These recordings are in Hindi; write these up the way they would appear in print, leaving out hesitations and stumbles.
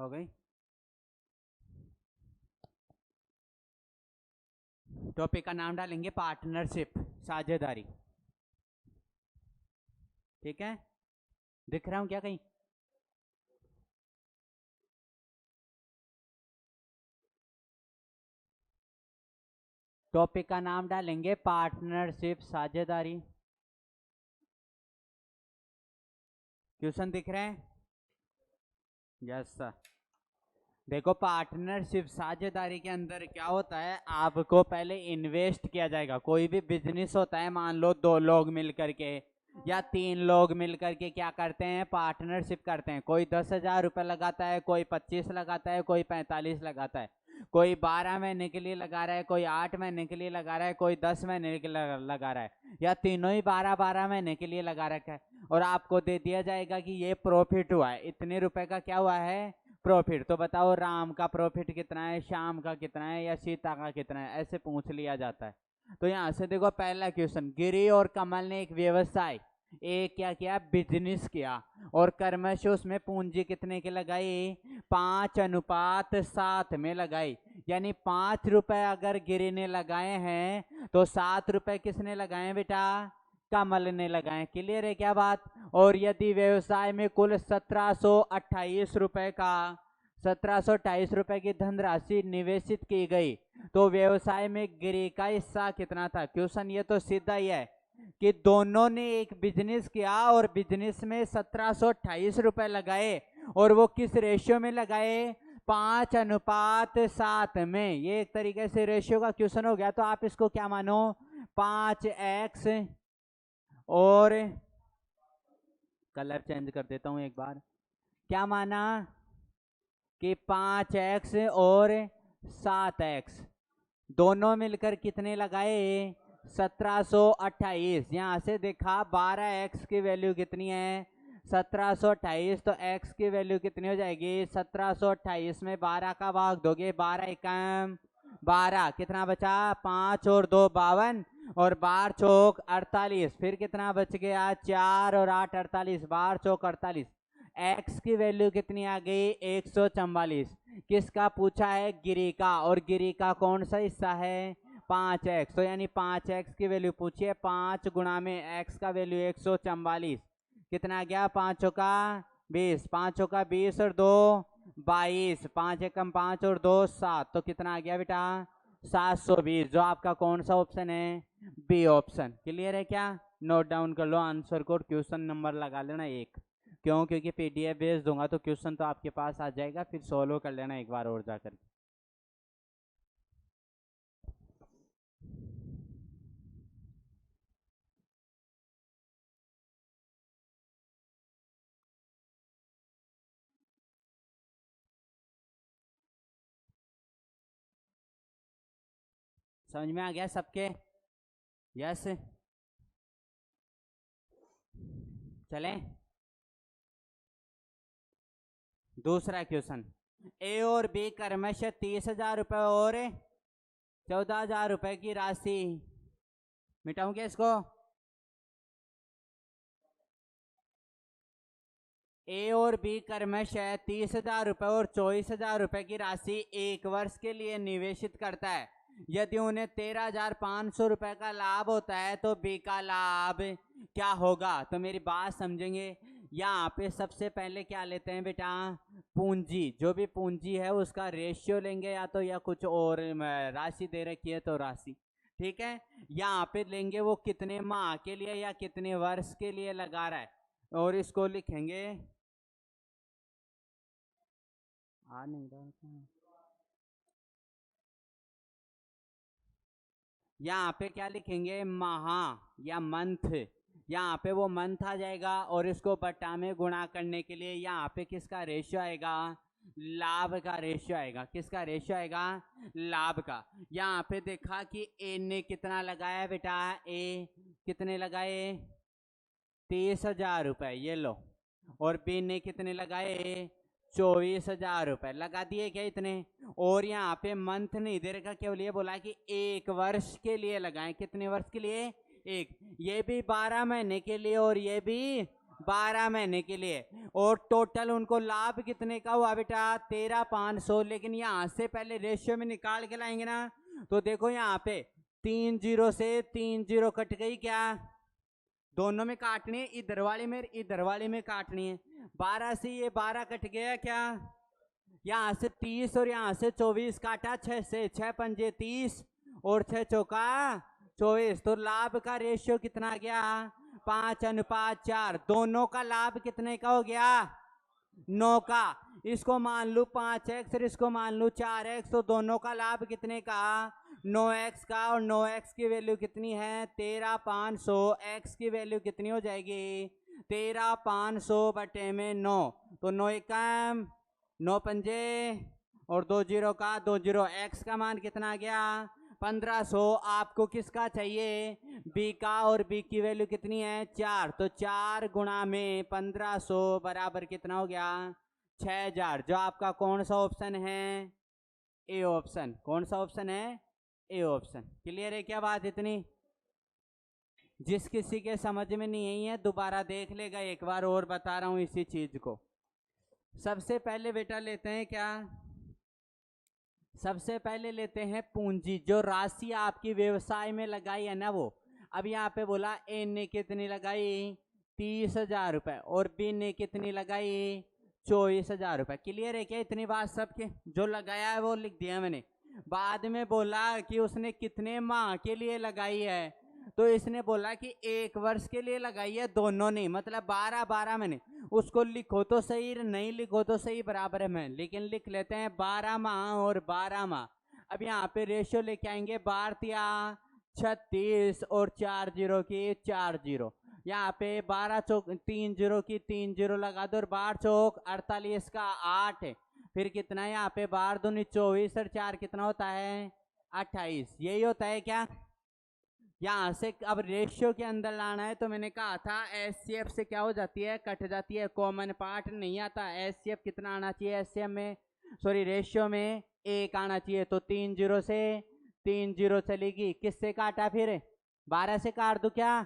हो गई। टॉपिक का नाम डालेंगे पार्टनरशिप, साझेदारी। ठीक है, दिख रहा हूं क्या कहीं? टॉपिक का नाम डालेंगे पार्टनरशिप, साझेदारी। क्वेश्चन दिख रहे हैं? Yes sir. देखो, पार्टनरशिप साझेदारी के अंदर क्या होता है, आपको पहले इन्वेस्ट किया जाएगा। कोई भी बिजनेस होता है, मान लो 2 लोग मिल करके या 3 लोग मिल करके क्या करते हैं, पार्टनरशिप करते हैं। कोई 10,000 रुपये लगाता है, कोई 25 लगाता है, कोई 45 लगाता है, कोई 12 महीने के लिए लगा रहा है, कोई 8 महीने के लिए लगा रहा है, कोई 10 महीने के लिए लगा रहा है, या तीनों ही 12-12 महीने के लिए लगा रखा है। और आपको दे दिया जाएगा कि ये प्रॉफिट हुआ है, इतने रुपए का क्या हुआ है, प्रॉफिट। तो बताओ राम का प्रॉफिट कितना है, श्याम का कितना है, या सीता का कितना है, ऐसे पूछ लिया जाता है। तो यहाँ से देखो, पहला क्वेश्चन, गिरी और कमल ने एक व्यवसाय, एक क्या किया, बिजनेस किया, और क्रमश उसमें पूंजी कितने की लगाई, 5:7 में लगाई। यानी 5 रुपए अगर गिरी ने लगाए हैं तो 7 रुपए किसने लगाए हैं बेटा, कमल ने लगाए। क्लियर है क्या बात? और यदि व्यवसाय में कुल 1728 रुपए का 1728 रुपए की धनराशि निवेशित की गई तो व्यवसाय में गिरी का हिस्सा कितना था। क्वेश्चन ये तो सीधा ही है कि दोनों ने एक बिजनेस किया और बिजनेस में 1728 रुपए लगाए, और वो किस रेशियो में लगाए, 5:7 में। ये एक तरीके से रेशियो का क्वेश्चन हो गया। तो आप इसको क्या मानो, 5x, और कलर चेंज कर देता हूं एक बार, क्या माना कि 5x और 7x दोनों मिलकर कितने लगाए, 1728। यहां से देखा 12x की वैल्यू कितनी है, 1728, तो x की वैल्यू कितनी हो जाएगी, 1728 में 12 का भाग दोगे, 12 एकम 12, कितना बचा, 5 और 2 52, और 12 चौक 48, फिर कितना बच गया, 4 और 8 48, 12 चौक 48। x की वैल्यू कितनी आ गई, 144। किसका पूछा है, गिरी का, और गिरी का कौन सा हिस्सा है, 5x। तो यानी 5x की वैल्यू पूछी है, 5 गुणा में x का वैल्यू 144, कितना आ गया, 5 का 20, 5 का 20 और 2 22, 5 एकम 5 और 2 7, तो कितना आ गया बेटा, 720। जो आपका कौन सा ऑप्शन है, बी ऑप्शन। क्लियर है क्या? नोट डाउन कर लो आंसर को, क्वेश्चन नंबर लगा लेना 1। क्यों? क्योंकि पीडीएफ भेज दूंगा तो क्वेश्चन तो आपके पास आ जाएगा, फिर सोल्व कर लेना एक बार और जाकर। समझ में आ गया सबके? यस, चलें। दूसरा क्वेश्चन, ए और बी क्रमशः 30,000 रुपए और 14,000 रुपए की राशि, मिटाऊं क्या इसको, ए और बी क्रमशः 30,000 रुपए और 24,000 रुपए की राशि 1 वर्ष के लिए निवेशित करता है। यदि उन्हें 13,500 रुपए का लाभ होता है तो बी का लाभ क्या होगा। तो मेरी बात समझेंगे, यहाँ पे सबसे पहले क्या लेते हैं बेटा, पूंजी। जो भी पूंजी है उसका रेशियो लेंगे, या तो या कुछ और राशि दे रखी है तो राशि, ठीक है। यहाँ पे लेंगे वो कितने माह के लिए या कितने वर्ष के लिए लगा रहा है, और इसको लिखेंगे, आ नहीं रहा, यहाँ पे क्या लिखेंगे, माह या मंथ। यहाँ पे वो मंथ आ जाएगा, और इसको बटा में गुणा करने के लिए यहाँ पे किसका रेशियो आएगा, लाभ का रेशियो आएगा। किसका रेशियो आएगा, लाभ का। यहाँ पे देखा कि ए ने कितना लगाया बेटा, ए कितने लगाए, 30,000 रुपए, ये लो। और बी ने कितने लगाए, 24,000 रुपए लगा दिए क्या इतने। और यहाँ पे मंथ नहीं दे रखा, केवल ये बोला कि 1 वर्ष के लिए लगाएं। कितने वर्ष के लिए, एक। ये भी 12 महीने के लिए और ये भी 12 महीने के लिए। और टोटल उनको लाभ कितने का हुआ बेटा 13,500। लेकिन यहाँ से पहले रेशियो में निकाल के लाएंगे ना, तो देखो यहाँ पे 3 जीरो से 3 जीरो कट गई, क्या दोनों में काटनी है, इधर वाली में इधर वाली में काटनी है। 12 से ये 12 कट गया, क्या यहाँ से 30 और यहाँ से 24 काटा, 6 से 6 पंजे 30 और 6 चौका 24। तो लाभ का रेशियो कितना गया 5:4। दोनों का लाभ कितने का हो गया 9 का। इसको मान लूं 5x और इसको मान लूं 4x, तो दोनों का लाभ कितने का 9x का। और 9x की वैल्यू कितनी है 13,500। x की वैल्यू कितनी हो जाएगी 13,500 बटे में 9। तो 9 एकम 9 पंजे और 2 जीरो का 2 जीरो। x का मान कितना आ गया 1500। आपको किसका चाहिए b का, और b की वैल्यू कितनी है 4। तो 4 गुणा में 1500 बराबर कितना हो गया 6000। जो आपका कौन सा ऑप्शन है ए ऑप्शन। कौन सा ऑप्शन है ए ऑप्शन। क्लियर है क्या बात इतनी। जिस किसी के समझ में नहीं है दोबारा देख लेगा एक बार, और बता रहा हूं इसी चीज को। सबसे पहले बेटा लेते हैं क्या, सबसे पहले लेते हैं पूंजी। जो राशि आपकी व्यवसाय में लगाई है ना वो। अब यहाँ पे बोला ए ने कितनी लगाई 30,000 रुपए और बी ने कितनी लगाई 24,000 रुपए। क्लियर है क्या इतनी बात सबके। जो लगाया है वो लिख दिया मैंने। बाद में बोला कि उसने कितने माह के लिए लगाई है, तो इसने बोला कि 1 वर्ष के लिए लगाई है, दोनों नहीं, मतलब 12 महीने। उसको लिखो तो सही, नहीं लिखो तो सही, बराबर है मैं, लेकिन लिख लेते हैं 12 माह और 12 माह। अब यहाँ पे रेशियो लेके आएंगे 12 36 और 4 जीरो की 4 जीरो। यहाँ पे 12 चौक 3 जीरो की 3 जीरो लगा दो, और 12 चौक 48 का 8 है। फिर कितना है यहाँ पे 12 दूनी 24 और 4 कितना होता है 28। यही होता है क्या। यहाँ से अब रेशियो के अंदर लाना है, तो मैंने कहा था एचसीएफ से क्या हो जाती है कट जाती है, कॉमन पार्ट नहीं आता। एचसीएफ कितना आना चाहिए एचसीएफ में, सॉरी रेशियो में 1 आना चाहिए। तो 3 जीरो से 3 जीरो चलेगी, किससे काटा फिर 12 से काट दो, क्या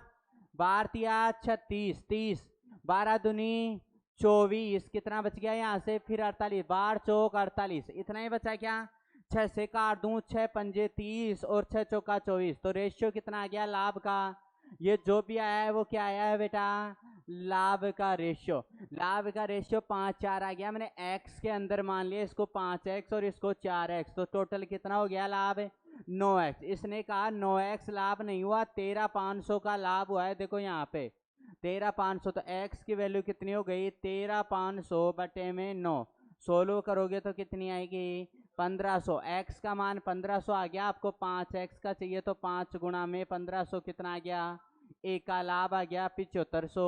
12 36 30 12 दूनी 24 कितना बच गया यहाँ से फिर 48 12 चौक 48 इतना ही बचा क्या। 6 से काट दूं 6 पंजे 30 और 6 चौका 24। तो रेशियो कितना आ गया लाभ का। ये जो भी आया है वो क्या आया है बेटा लाभ का रेशियो। लाभ का रेशियो 5:4 आ गया। मैंने x के अंदर मान लिया इसको 5x और इसको 4x, तो टोटल कितना हो गया लाभ 9x। इसने कहा 9x लाभ नहीं हुआ, 13,500 का लाभ हुआ है। देखो यहाँ पे 13,500, तो x की वैल्यू कितनी हो गई 13,500 बटे में 9। 16 करोगे तो कितनी आएगी 1500। x का मान 1500 आ गया, आपको 5x का चाहिए तो 5 गुणा में 1500 कितना आ गया। a का लाभ आ गया 7500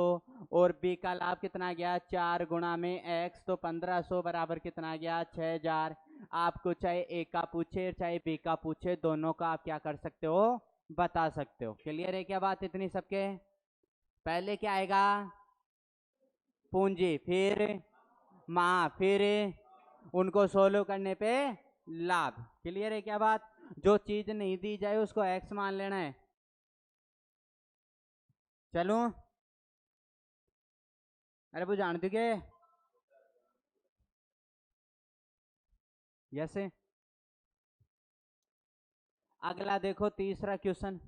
और b का लाभ कितना आ गया 4 गुणा में x, तो 1500 बराबर कितना आ गया 6000। आपको चाहे a का पूछे चाहे b का पूछे, दोनों का आप क्या कर सकते हो बता सकते हो। क्लियर है क्या बात इतनी सबके। पहले क्या आएगा पूंजी, फिर माह, फिर उनको सोल्व करने पे लाभ। क्लियर है क्या बात। जो चीज नहीं दी जाए उसको x मान लेना है। चलो अरे वो जान दोगे यस। अगला देखो तीसरा क्वेश्चन।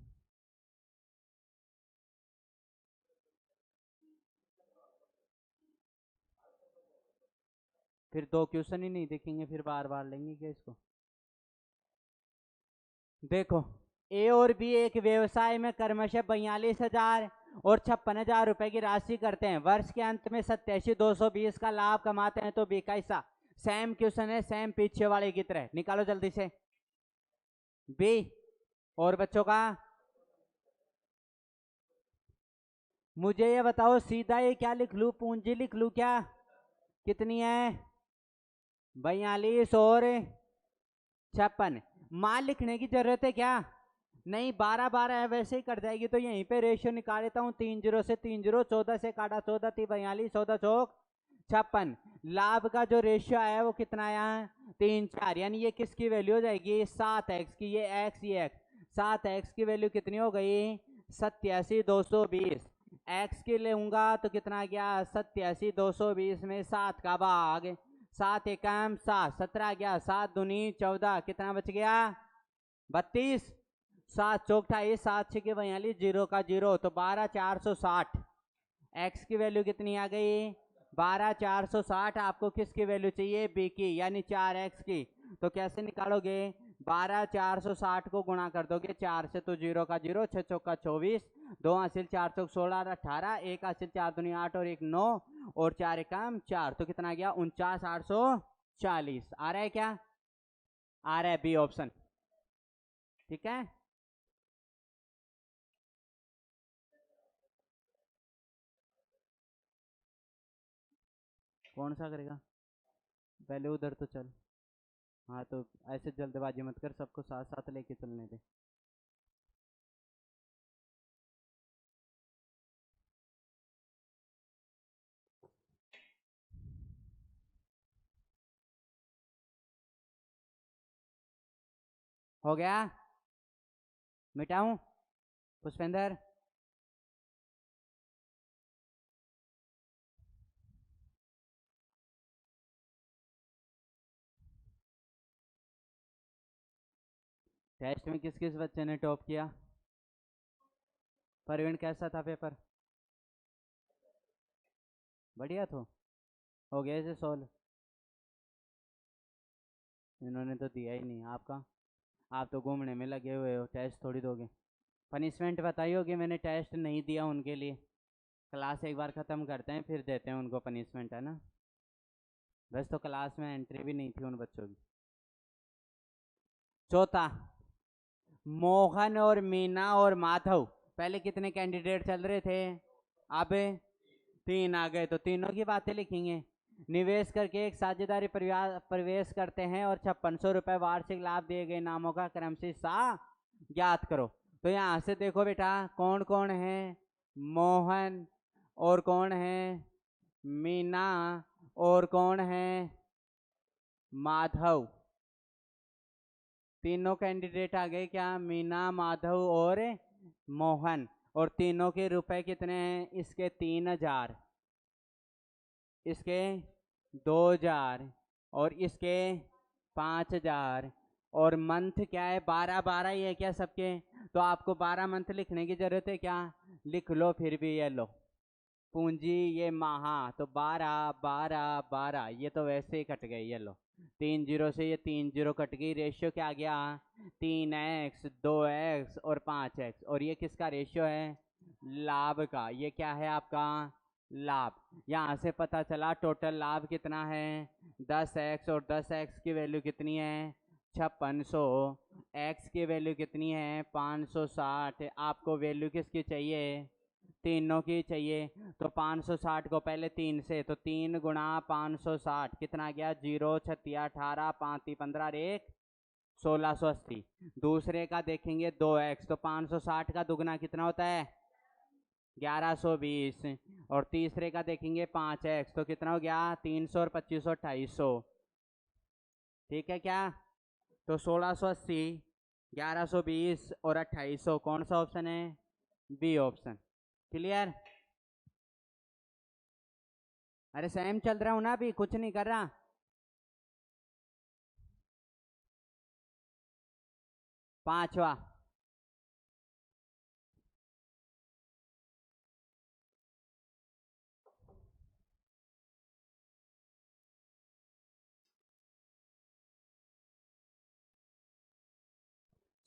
फिर 2 क्वेश्चन ही नहीं देखेंगे, फिर बार बार लेंगे क्या इसको। देखो ए और बी एक व्यवसाय में क्रमशः 42,000 और 56,000 रुपए की राशि करते हैं। वर्ष के अंत में 87,220 का लाभ कमाते हैं। तो बी का हिस्सा। सेम क्वेश्चन है, सेम पीछे वाले की तरह। निकालो जल्दी से बी। और बच्चों का मुझे ये बताओ सीधा ये क्या लिख लूं, पूंजी लिख लूं क्या, कितनी है 42 और 56। माल लिखने की जरूरत है क्या नहीं, 12 है वैसे ही कट जाएगी। तो यहीं पे रेशियो निकाल लेता हूँ 3 जीरो से 3 जीरो, 14 से काटा 14 थी 42, 14 चौक 56। लाभ का जो रेशियो आया वो कितना आया 3:4, यानी ये किसकी वैल्यू हो जाएगी 7x की। ये x ये x 7x की वैल्यू कितनी हो गई 87,220। एक्स के लूंगा तो कितना गया 87, 220 में 7 का भाग, 7 एकम 7, 17 गया, 7 दूनी 14, कितना बच गया 32, 7 चौक 28, 7 6 42, 0 का 0, तो 12460। एक्स की वैल्यू कितनी आ गई 12460। आपको किसकी वैल्यू चाहिए बी की, यानी 4x की। तो कैसे निकालोगे 12460 को गुणा कर दोगे 4 से, तो 0 का 0, 6 चौका 24, 2 हासिल 4 चौक 16 18, 1 हासिल 4 दूनी 8 और 1 9 और 4 एकम 4, तो कितना गया 49840। आ रहा है क्या, आ रहा है बी ऑप्शन, ठीक है। कौन सा करेगा, पहले उधर तो चल। हाँ तो ऐसे जल्दबाजी मत कर, सबको साथ साथ लेके चलने दे। हो गया, मिटाऊं पुष्पेंद्र। टेस्ट में किस किस बच्चे ने टॉप किया, परवीन कैसा था पेपर, बढ़िया तो हो गया इसे सॉल्व, इन्होंने तो दिया ही नहीं। आपका, आप तो घूमने में लगे हुए हो, टेस्ट थोड़ी दोगे। पनिशमेंट बताई होगी, मैंने टेस्ट नहीं दिया उनके लिए, क्लास एक बार ख़त्म करते हैं फिर देते हैं उनको पनिशमेंट, है ना। बस तो क्लास में एंट्री भी नहीं थी उन बच्चों की। चौथा, मोहन और मीना और माधव, पहले कितने कैंडिडेट चल रहे थे, अब 3 आ गए, तो तीनों की बातें लिखेंगे। निवेश करके एक साझेदारी प्रवेश करते हैं और 5600 रुपये वार्षिक लाभ दिए गए नामों का क्रमशः सा ज्ञात करो। तो यहाँ से देखो बेटा कौन कौन है, मोहन और कौन है मीना और कौन है माधव, तीनों कैंडिडेट आ गए क्या, मीना माधव और मोहन। और तीनों के रुपए कितने हैं, इसके 3000, इसके 2000 और इसके 5000, और मंथ क्या है 12 12 ही है क्या सबके, तो आपको 12 मंथ लिखने की जरूरत है क्या, लिख लो फिर भी, ये लो पूंजी ये महा, तो 12 12 12, ये तो वैसे ही कट गई, ये लो 3 जीरो से ये 3 जीरो कट गई, रेशियो क्या आ गया 3x 2x और 5x, और ये किसका रेशियो है लाभ का, ये क्या है आपका लाभ। यहाँ से पता चला टोटल लाभ कितना है 10x, और 10x की वैल्यू कितनी है 5600, x की वैल्यू कितनी है 560, आपको वैल्यू किसकी चाहिए तीनों की चाहिए। तो 560 को पहले 3 से, तो 3 गुणा 560 कितना गया 0 36 18 5 15 1 1680। दूसरे का देखेंगे 2x, तो 560 का दुगना कितना होता है 1120, और तीसरे का देखेंगे 5x, तो कितना हो गया 300 और 2500 2800, ठीक है क्या। तो 1680 1120 और 2800, कौन सा ऑप्शन है बी ऑप्शन, क्लियर। अरे सेम चल रहा हूं ना अभी, कुछ नहीं कर रहा। पांचवा,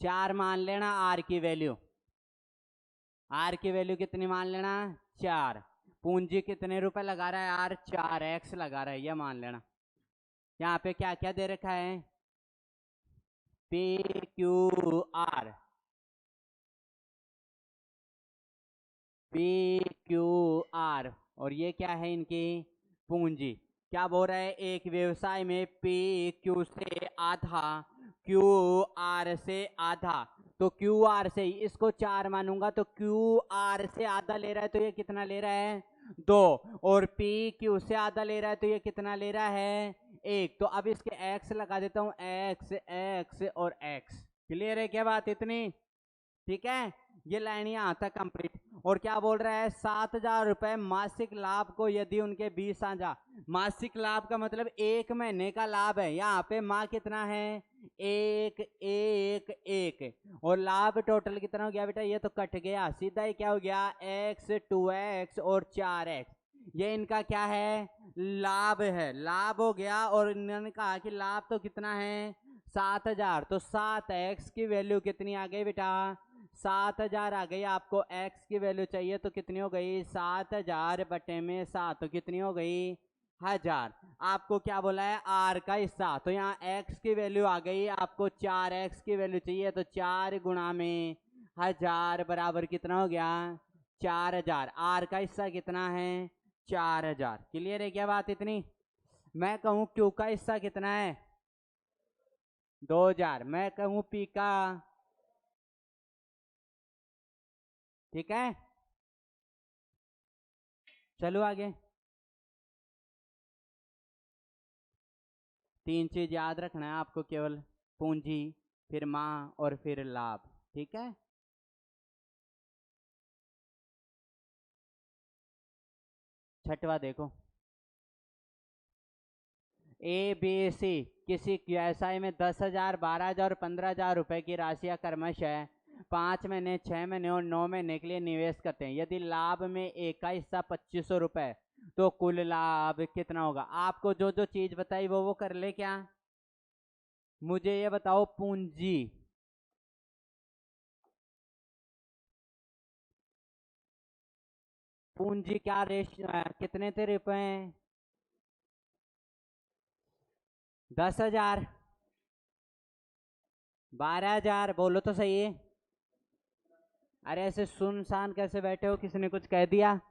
चार मान लेना आर की वैल्यू, आर की वैल्यू कितनी मान लेना 4, पूंजी कितने रुपए लगा रहा है आर 4x लगा रहा है, यह मान लेना। यहाँ पे क्या क्या दे रखा है P Q R, P Q R, और ये क्या है इनकी पूंजी। क्या बोल रहा है एक व्यवसाय में पी क्यू से आधा, क्यू आर से आधा, तो क्यू आर से इसको 4 मानूंगा, तो क्यू आर से आधा ले रहा है तो ये कितना ले रहा है 2, और पी क्यू से आधा ले रहा है तो ये कितना ले रहा है 1। तो अब इसके एक्स लगा देता हूं, एक्स एक्स और एक्स, क्लियर है क्या बात इतनी, ठीक है। ये लाइन यहाँ तक कंप्लीट। और क्या बोल रहा है 7,000 रुपए मासिक लाभ को यदि उनके 20 साझा। मासिक लाभ का मतलब 1 महीने का लाभ है। यहाँ पे माँ कितना है 1 1 1 और लाभ टोटल कितना हो गया बेटा, ये तो कट गया सीधा ही क्या हो गया x 2x और 4x। ये इनका क्या है लाभ है, लाभ हो गया। और इन्होंने कहा कि लाभ तो कितना है 7,000, तो 7x की वैल्यू कितनी आ गई बेटा 7,000 आ गई। आपको x की वैल्यू चाहिए तो कितनी हो गई 7,000 बटे में 7, तो कितनी हो गई 1000। आपको क्या बोला है r का हिस्सा, तो यहाँ x की वैल्यू आ गई। आपको 4x की वैल्यू चाहिए तो 4 गुणा में 1000 बराबर कितना हो गया 4000। r का हिस्सा कितना है 4000। क्लियर है क्या बात इतनी। मैं कहूँ q का हिस्सा कितना है 2000, मैं कहूँ p का, ठीक है। चलो आगे। 3 चीज याद रखना है आपको केवल, पूंजी, फिर माँ और फिर लाभ, ठीक है। छठवा देखो, ABC किसी व्यवसाय में 10,000 12,000 और 15,000 रुपए की राशियां क्रमशः 5 महीने 6 महीने और 9 महीने के लिए निवेश करते हैं। यदि लाभ में एक का हिस्सा 2500 रुपए, तो कुल लाभ कितना होगा। आपको जो जो चीज बताई वो कर ले क्या। मुझे ये बताओ पूंजी, पूंजी क्या कितने थे रुपए 10,000 12,000, बोलो तो सही है। अरे ऐसे सुनसान कैसे बैठे हो, किसी ने कुछ कह दिया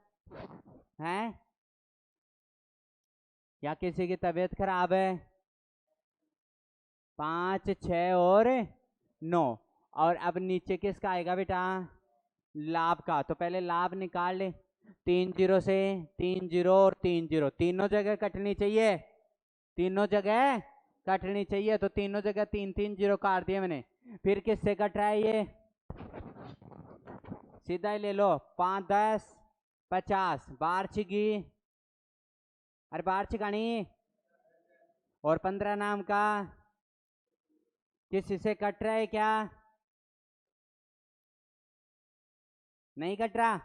है या किसी की तबीयत खराब है। 5 6 और 9, और अब नीचे किसका आएगा बेटा लाभ का। तो पहले लाभ निकाल ले, 3 0 से 3 0 और 3 0, तीनों जगह कटनी चाहिए, तीनों जगह कटनी चाहिए। तो तीनों जगह 3 3 0 काट दिए मैंने। फिर किससे कट रहा है ये, सीधा ही ले लो 5 10 50 बार छिगी, अरे बार छिगानी, और 15 नाम का किसी से कट रहा है क्या, नहीं कट रहा।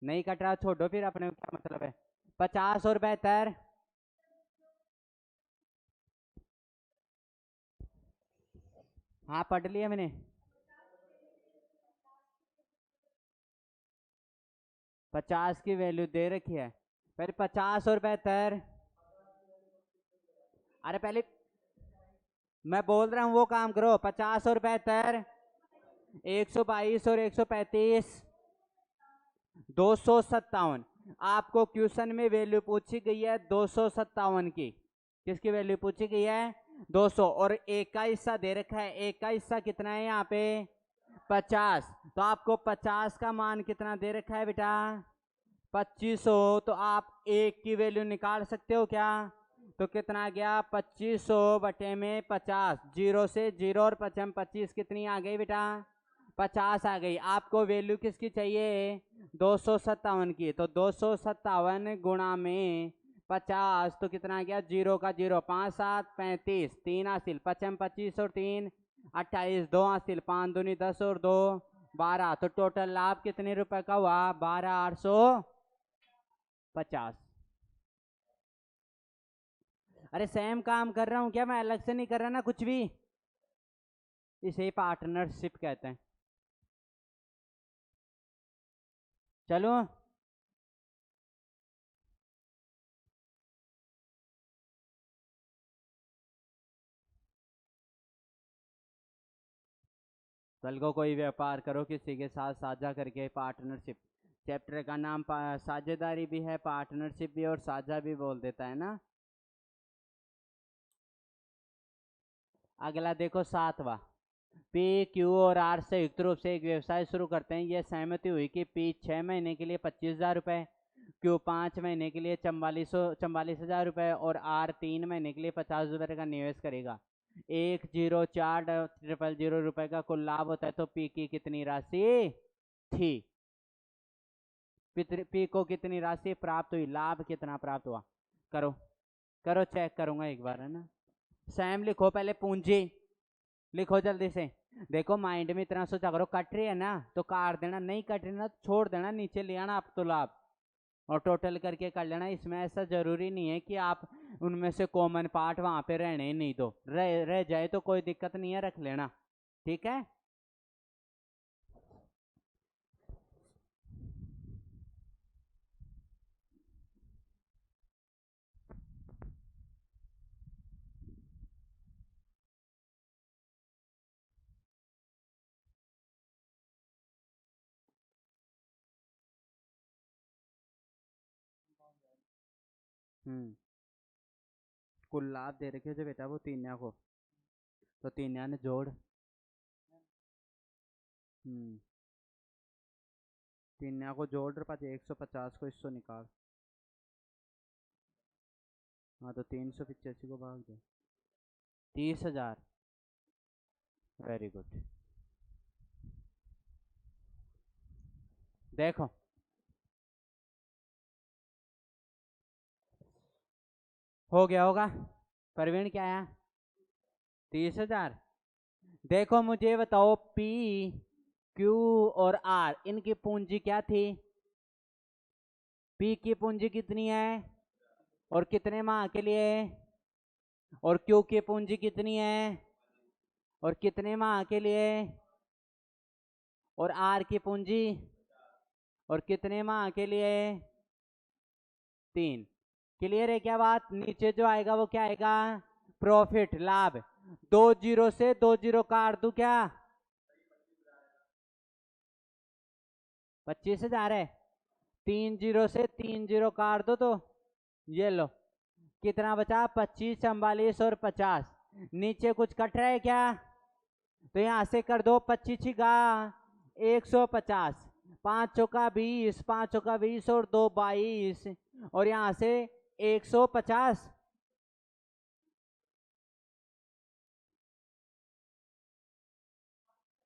नहीं कट रहा छोड़ो फिर, अपने क्या मतलब है। 50 और 72, हाँ पढ़ लिया मैंने। 50 की वैल्यू दे रखी है, पहले 50 और 72। अरे पहले मैं बोल रहा हूँ वो काम करो, 50 और 72, 122 और 135, 257। आपको क्वेश्चन में वैल्यू पूछी गई है 257 की। किसकी वैल्यू पूछी गई है 200, और एक का हिस्सा दे रखा है। एक का हिस्सा कितना है यहाँ पे 50, तो आपको 50 का मान कितना दे रखा है बेटा 2500। तो आप एक की वैल्यू निकाल सकते हो क्या, तो कितना आ गया 2500 बटे में 50, 0 से 0 और 25 कितनी आ गई बेटा 50 आ गई। आपको वैल्यू किसकी चाहिए 257 की, तो 257 गुणा में 50, तो कितना आ गया 0 का 0, 5 7 35, 3 हासिल 25 और 3 28, 2 हासिल 5 दूनी 10 और 2 12, तो टोटल लाभ कितने रुपए का हुआ 12,850। अरे सेम काम कर रहा हूं क्या मैं, अलग से नहीं कर रहा ना कुछ भी। इसे पार्टनरशिप कहते हैं। चलो कल को कोई व्यापार करो किसी के साथ साझा करके, पार्टनरशिप। चैप्टर का नाम साझेदारी भी है, पार्टनरशिप भी, और साझा भी बोल देता है ना। अगला देखो 7वां, पी क्यू और आर संयुक्त रूप से एक व्यवसाय शुरू करते हैं। यह सहमति हुई कि पी 6 महीने के लिए 25,000 रुपये, क्यू 5 महीने के लिए 44,000 रुपये और आर 3 महीने के लिए 50,000 रुपये का निवेश करेगा। 104000 रुपए का कुल लाभ होता है, तो पी की कितनी राशि थी? पी को कितनी राशि प्राप्त हुई, लाभ कितना प्राप्त हुआ? करो करो, चेक करूंगा एक बार, है ना। सैम लिखो पहले पूंजी, लिखो जल्दी से। देखो माइंड में इतना सोचा करो, कट रही है ना तो काट देना, नहीं कट रही ना तो छोड़ देना, नीचे ले आना आप तो लाभ और टोटल करके कर लेना। इसमें ऐसा जरूरी नहीं है कि आप उनमें से कॉमन पार्ट वहां पे रहने ही नहीं दो, रह जाए तो कोई दिक्कत नहीं है, रख लेना, ठीक है। कुल लाभ दे रखे जो बेटा वो तीनिया को, तो तीनिया ने जोड़, तीनिया को जोड़ पाते 150 को इससे निकाल, हाँ तो 385 को भाग दो 30,000। Very good. देखो हो गया होगा, प्रवीण क्या आया? 30,000। देखो मुझे बताओ पी क्यू और आर इनकी पूंजी क्या थी? पी की पूंजी कितनी है और कितने माह के लिए? और क्यू की पूंजी कितनी है और कितने माह के लिए? और आर की पूंजी और कितने माह के लिए? 3। क्लियर है क्या बात? नीचे जो आएगा वो क्या आएगा? प्रॉफिट, लाभ। 2 जीरो से 2 जीरो काट दूं क्या? 25,000 है। 3 जीरो से 3 जीरो काट दो तो ये लो, कितना बचा? 25, 44 और 50। नीचे कुछ कट रहा है क्या? तो यहां से कर दो 25 का 150, 5 चौका 20, 5 चौका 20 और 2 22, और यहां से 150।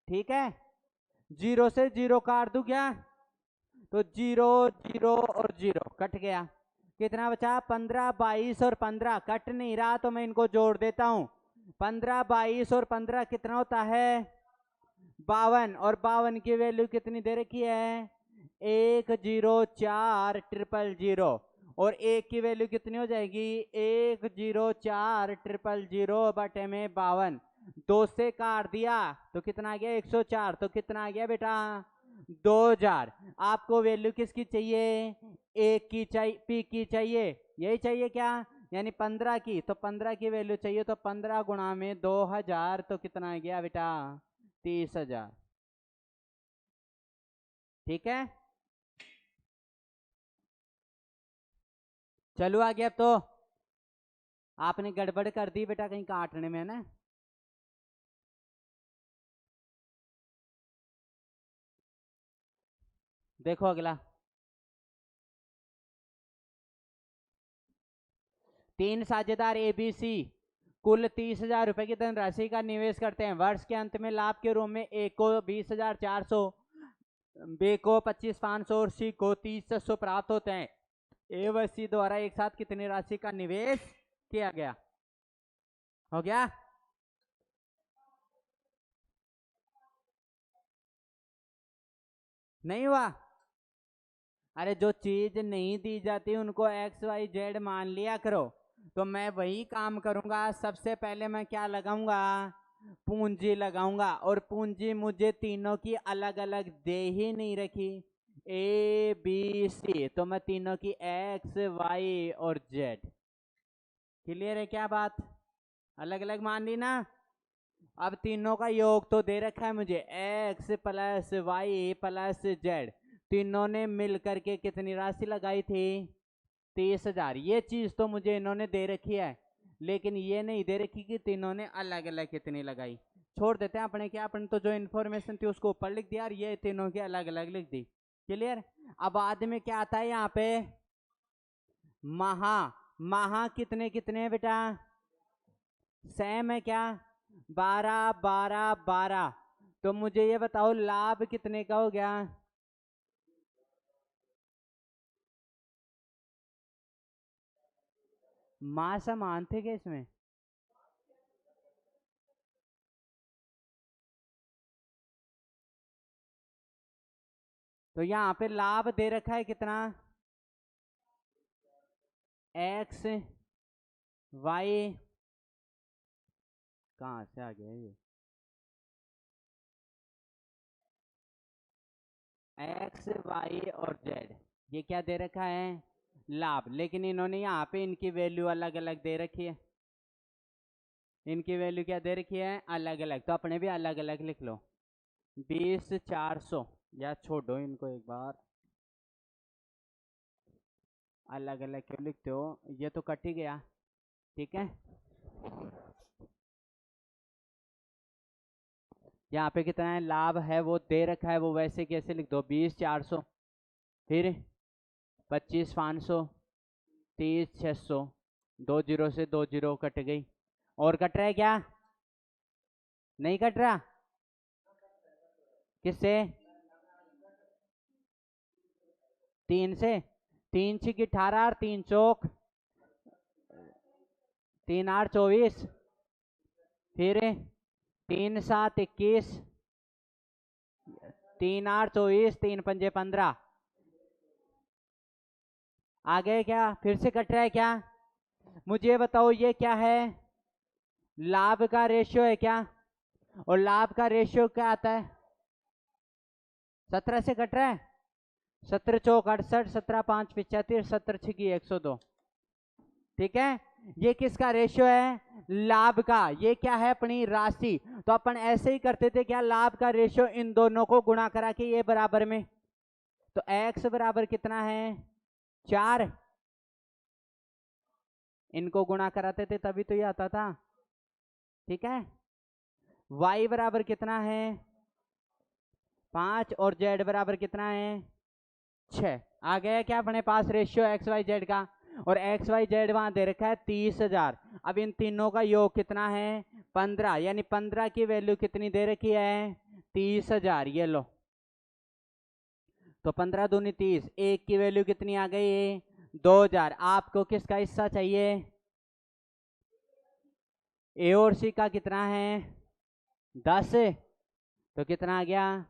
ठीक है, जीरो से जीरो काट दूं क्या? तो 0 0 और 0 कट गया, कितना बचा? 15, 22 और 15। कट नहीं रहा तो मैं इनको जोड़ देता हूं। 15, 22 और 15 कितना होता है? 52। और 52 की वैल्यू कितनी दे रखी है? 104000। और एक की वैल्यू कितनी हो जाएगी? 104000 बटे में 52। 2 से काट दिया तो कितना आ गया? 104। तो कितना आ गया बेटा? 2000। आपको वैल्यू किसकी चाहिए? एक की चाहिए, पी की चाहिए, यही चाहिए क्या? यानी 15 की, तो 15 की वैल्यू चाहिए, तो 15 गुणा में 2000, तो कितना आ गया बेटा? 30,000। ठीक है, चलो आगे। अब तो आपने गड़बड़ कर दी बेटा कहीं काटने में ना। देखो अगला, 3 साझेदार एबीसी कुल 30,000 रुपए की धनराशि का निवेश करते हैं। वर्ष के अंत में लाभ के रूप में ए को 20,400, बी को 25,500 और सी को 30,600 प्राप्त होते हैं। ए व सी द्वारा एक साथ कितनी राशि का निवेश किया गया? हो गया? नहीं हुआ? अरे जो चीज नहीं दी जाती उनको एक्स वाई जेड मान लिया करो। तो मैं वही काम करूंगा, सबसे पहले मैं क्या लगाऊंगा? पूंजी लगाऊंगा। और पूंजी मुझे तीनों की अलग अलग दे ही नहीं रखी, ए बी सी, तो मैं तीनों की एक्स वाई और जेड। क्लियर है क्या बात? अलग अलग मान ली ना। अब तीनों का योग तो दे रखा है मुझे, X plus Y plus Z. तीनों ने मिल करके कितनी राशि लगाई थी? 30,000। ये चीज तो मुझे इन्होंने दे रखी है, लेकिन ये नहीं दे रखी कि तीनों ने अलग अलग कितनी लगाई। छोड़ देते हैं अपने, क्या अपन तो जो इन्फॉर्मेशन थी उसको ऊपर लिख दिया और ये तीनों की अलग अलग लिख दी। क्लियर? अब बाद में क्या आता है यहाँ पे? महा। महा कितने कितने बेटा? सेम है क्या? 12 12 12। तो मुझे ये बताओ लाभ कितने का हो गया? मां समान थे क्या इसमें? तो यहाँ पे लाभ दे रखा है कितना? एक्स वाई, कहाँ से आ गया ये? एक्स वाई और जेड, ये क्या दे रखा है? लाभ। लेकिन इन्होंने यहाँ पे इनकी वैल्यू अलग अलग दे रखी है। इनकी वैल्यू क्या दे रखी है? अलग अलग। तो अपने भी अलग अलग लिख लो। 20 400, या छोड़ो इनको एक बार, अलग अलग क्यों लिखते हो? ये तो कट ही गया। ठीक है, यहाँ पे कितना है लाभ है वो दे रखा है, वो वैसे कैसे लिख दो? 20 400, फिर 25 500, 30 600, 2 जीरो से 2 जीरो कट गई। और कट रहा है क्या? नहीं कट रहा। किससे? 3 से। 3 छिक 18 और 3 चौक 3 8 24, फिर 3 7 21, 3 8 24, 3 पंजे 15। आ गए क्या? फिर से कट रहा है क्या? मुझे बताओ ये क्या है? लाभ का रेशियो है क्या? और लाभ का रेशियो क्या आता है? 17 से कट रहा है। 17 चौक 68, 17 5 75, 17 छिकी 102। ठीक है, ये किसका रेशियो है? लाभ का। ये क्या है? अपनी राशि। तो अपन ऐसे ही करते थे क्या? लाभ का रेशियो इन दोनों को गुणा करा के ये बराबर में। तो x बराबर कितना है? 4। इनको गुणा कराते थे तभी तो ये आता था। ठीक है, y बराबर कितना है? 5। और z बराबर कितना है? 6। आ गया क्या अपने पास रेशियो एक्स वाई जेड का? और एक्स वाई जेड वहां दे रखा है 30,000। अब इन तीनों का योग कितना है? 15। यानी 15 की वैल्यू कितनी दे रखी है? 30,000। ये लो, तो 15 दूनी 30, एक की वैल्यू कितनी आ गई? 2,000। आपको किसका हिस्सा चाहिए? ए और सी का कितना है? 10। तो कितना आ गया?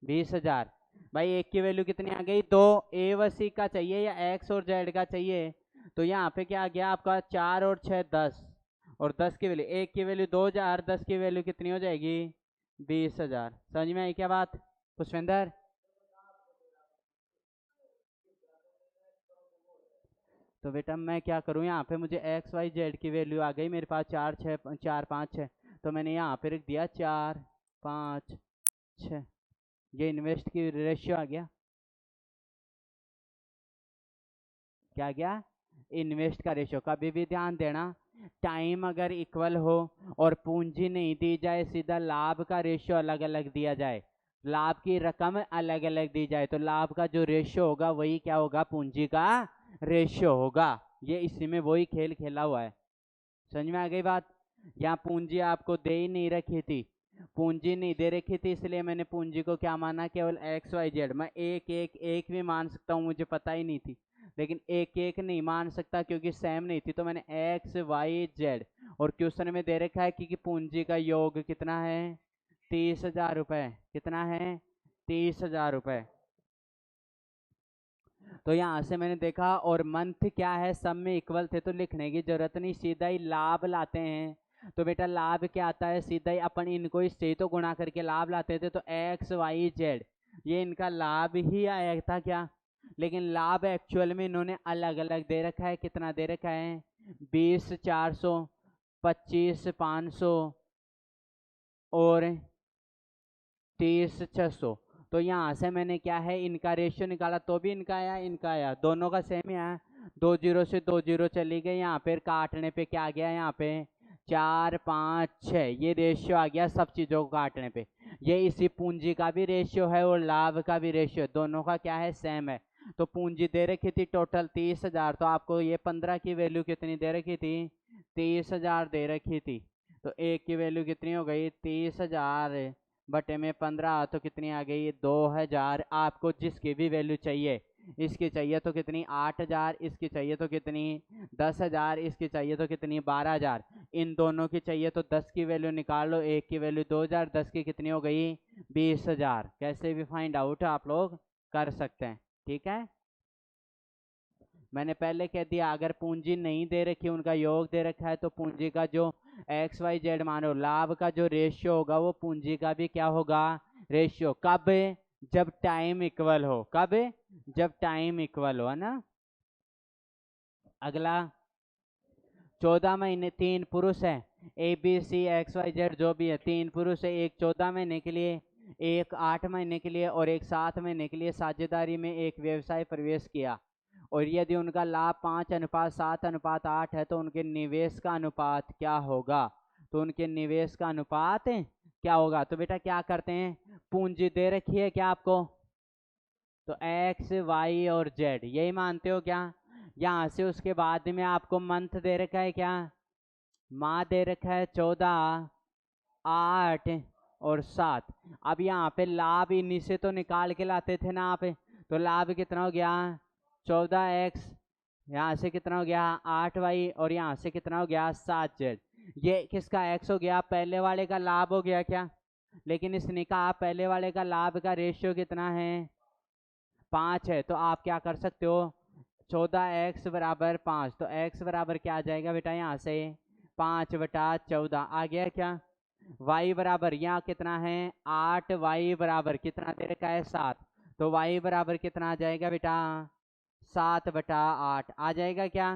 20,000। भाई एक की वैल्यू कितनी आ गई? 2। ए व सी का चाहिए या एक्स और जेड का चाहिए? तो यहाँ पे क्या आ गया आपका? 4 और 6 10, और 10 की वैल्यू, एक की वैल्यू 2,000, 10 की वैल्यू कितनी हो जाएगी? 20,000। समझ में आई क्या बात पुष्पेंद्र? तो बेटा मैं क्या करूँ, यहाँ पे मुझे एक्स वाई जेड की वैल्यू आ गई मेरे पास 4 6 4 5 6, तो मैंने यहाँ पे रख दिया 4 5 6। ये इन्वेस्ट की रेशियो आ गया। क्या गया? इन्वेस्ट का रेशियो। कभी भी ध्यान देना, टाइम अगर इक्वल हो और पूंजी नहीं दी जाए, सीधा लाभ का रेशियो अलग अलग दिया जाए, लाभ की रकम अलग अलग दी जाए, तो लाभ का जो रेशियो होगा वही क्या होगा? पूंजी का रेशियो होगा। ये इसी में वही खेल खेला हुआ है। समझ में आ गई बात? यहाँ पूंजी आपको दे ही नहीं रखी थी, पूंजी नहीं दे रखी थी, इसलिए मैंने पूंजी को क्या माना? केवल एक्स वाई जेड। मैं एक एक एक भी मान सकता हूँ, मुझे पता ही नहीं थी, लेकिन एक एक नहीं मान सकता क्योंकि सेम नहीं थी, तो मैंने एक्स वाई जेड। और क्वेश्चन में दे रखा है कि पूंजी का योग कितना है? 30,000 रुपये। कितना है? 30,000 रुपये। तो यहाँ से मैंने देखा, और मंथ क्या है? सब में इक्वल थे तो लिखने की जरूरत नहीं, सीधा ही लाभ लाते हैं। तो बेटा लाभ क्या आता है? सीधा ही अपन इनको इससे तो गुणा करके लाभ लाते थे, तो एक्स वाई जेड ये इनका लाभ ही आया था क्या? लेकिन लाभ एक्चुअल में इन्होंने अलग अलग दे रखा है। कितना दे रखा है? 20 400, 25 500 और 30 600। तो यहाँ से मैंने क्या है, इनका रेशियो निकाला तो भी इनका आया, इनका आया, दोनों का सेम ही आया। 2 जीरो से 2 जीरो चली गई, यहाँ पे काटने पे क्या आ गया? यहाँ पे 4 5 6, ये रेशियो आ गया सब चीज़ों को काटने पे। ये इसी पूंजी का भी रेशियो है और लाभ का भी रेशियो है, दोनों का क्या है? सेम है। तो पूंजी दे रखी थी टोटल 30,000, तो आपको ये 15 की वैल्यू कितनी दे रखी थी? 30,000 दे रखी थी, तो एक की वैल्यू कितनी हो गई 30,000 बटे में 15, तो कितनी आ गई 2,000। आपको जिसकी भी वैल्यू चाहिए, इसकी चाहिए तो कितनी 8,000, इसकी चाहिए तो कितनी 10,000, इसकी चाहिए तो कितनी 12,000, इन दोनों की चाहिए तो 10 की वैल्यू निकाल लो, एक की वैल्यू 2,000, 10 की कितनी हो गई 20,000। कैसे भी फाइंड आउट आप लोग कर सकते हैं, ठीक है। मैंने पहले कह दिया अगर पूंजी नहीं दे रखी, उनका योग दे रखा है, तो पूंजी का जो XYZ मानो लाभ का जो रेशियो होगा वो पूंजी का भी क्या होगा रेशियो। कब? जब टाइम इक्वल हो। कब? जब टाइम इक्वल हो, है ना। अगला 14 महीने, 3 पुरुष है ABCXYZ जो भी है, 3 पुरुष है, एक 14 महीने के लिए, एक 8 महीने के लिए और एक 7 महीने के लिए साझेदारी में एक व्यवसाय प्रवेश किया, और यदि उनका लाभ 5:7:8 है तो उनके निवेश का अनुपात क्या होगा। तो उनके निवेश का अनुपात क्या होगा। तो बेटा क्या करते हैं, पूंजी दे रखी है क्या आपको, तो X Y और Z यही मानते हो क्या। यहाँ से उसके बाद में आपको मंथ दे रखा है क्या, माह दे रखा है 14, 8 और 7। अब यहाँ पे लाभ इन्हीं से तो निकाल के लाते थे ना आप, तो लाभ कितना हो गया 14x, यहाँ से कितना हो गया 8y और यहाँ से कितना हो गया 7z। ये किसका x हो गया, पहले वाले का लाभ हो गया क्या, लेकिन इसने कहा पहले वाले का लाभ का रेशियो कितना है 5 है, तो आप क्या कर सकते हो 14x बराबर 5, तो x बराबर क्या आ जाएगा बेटा यहाँ से 5/14 आ गया क्या। y बराबर यहाँ कितना है 8, y बराबर कितना दे रखा है 7, तो y बराबर कितना आ जाएगा बेटा 7/8 आ जाएगा क्या,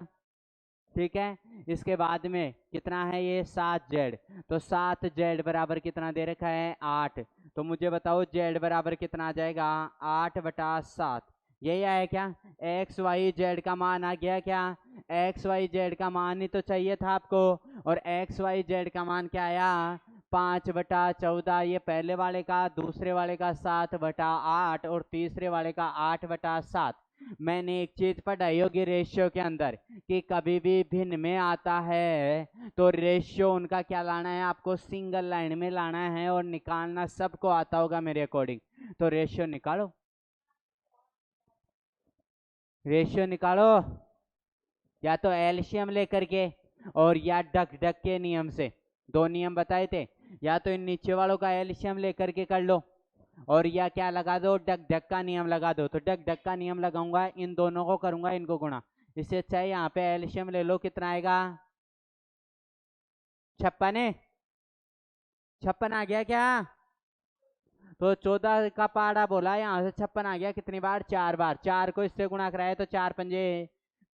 ठीक है। इसके बाद में कितना है ये 7z, तो 7z बराबर कितना दे रखा है 8, तो मुझे बताओ z बराबर कितना आ जाएगा 8/7, यही आया क्या। XYZ का मान आ गया क्या, XYZ का मान ही तो चाहिए था आपको, और XYZ का मान क्या आया 5/14। ये पहले वाले का, दूसरे वाले का 7/8 और तीसरे वाले का 8/7। मैंने एक चीज पढ़ाई होगी रेशियो के अंदर कि कभी भी भिन्न में आता है तो रेशियो उनका क्या लाना है, आपको सिंगल लाइन में लाना है, और निकालना सबको आता होगा मेरे अकॉर्डिंग। तो रेशियो निकालो, रेशियो निकालो, या तो एलसीएम लेकर के और या डक डक के नियम से। दो नियम बताए थे, या तो इन नीचे वालों का एलसीएम लेकर के कर लो, और या क्या लगा दो डक डक का नियम लगा दो। तो डक डक का नियम लगाऊंगा, इन दोनों को करूंगा इनको गुणा, इससे अच्छा है यहाँ पे एलसीएम ले लो, कितना आएगा 56, 56 आ गया क्या। तो 14 का पाड़ा बोला, यहाँ से 56 आ गया, कितनी बार 4 बार, 4 को इससे गुणा कराया तो 4×5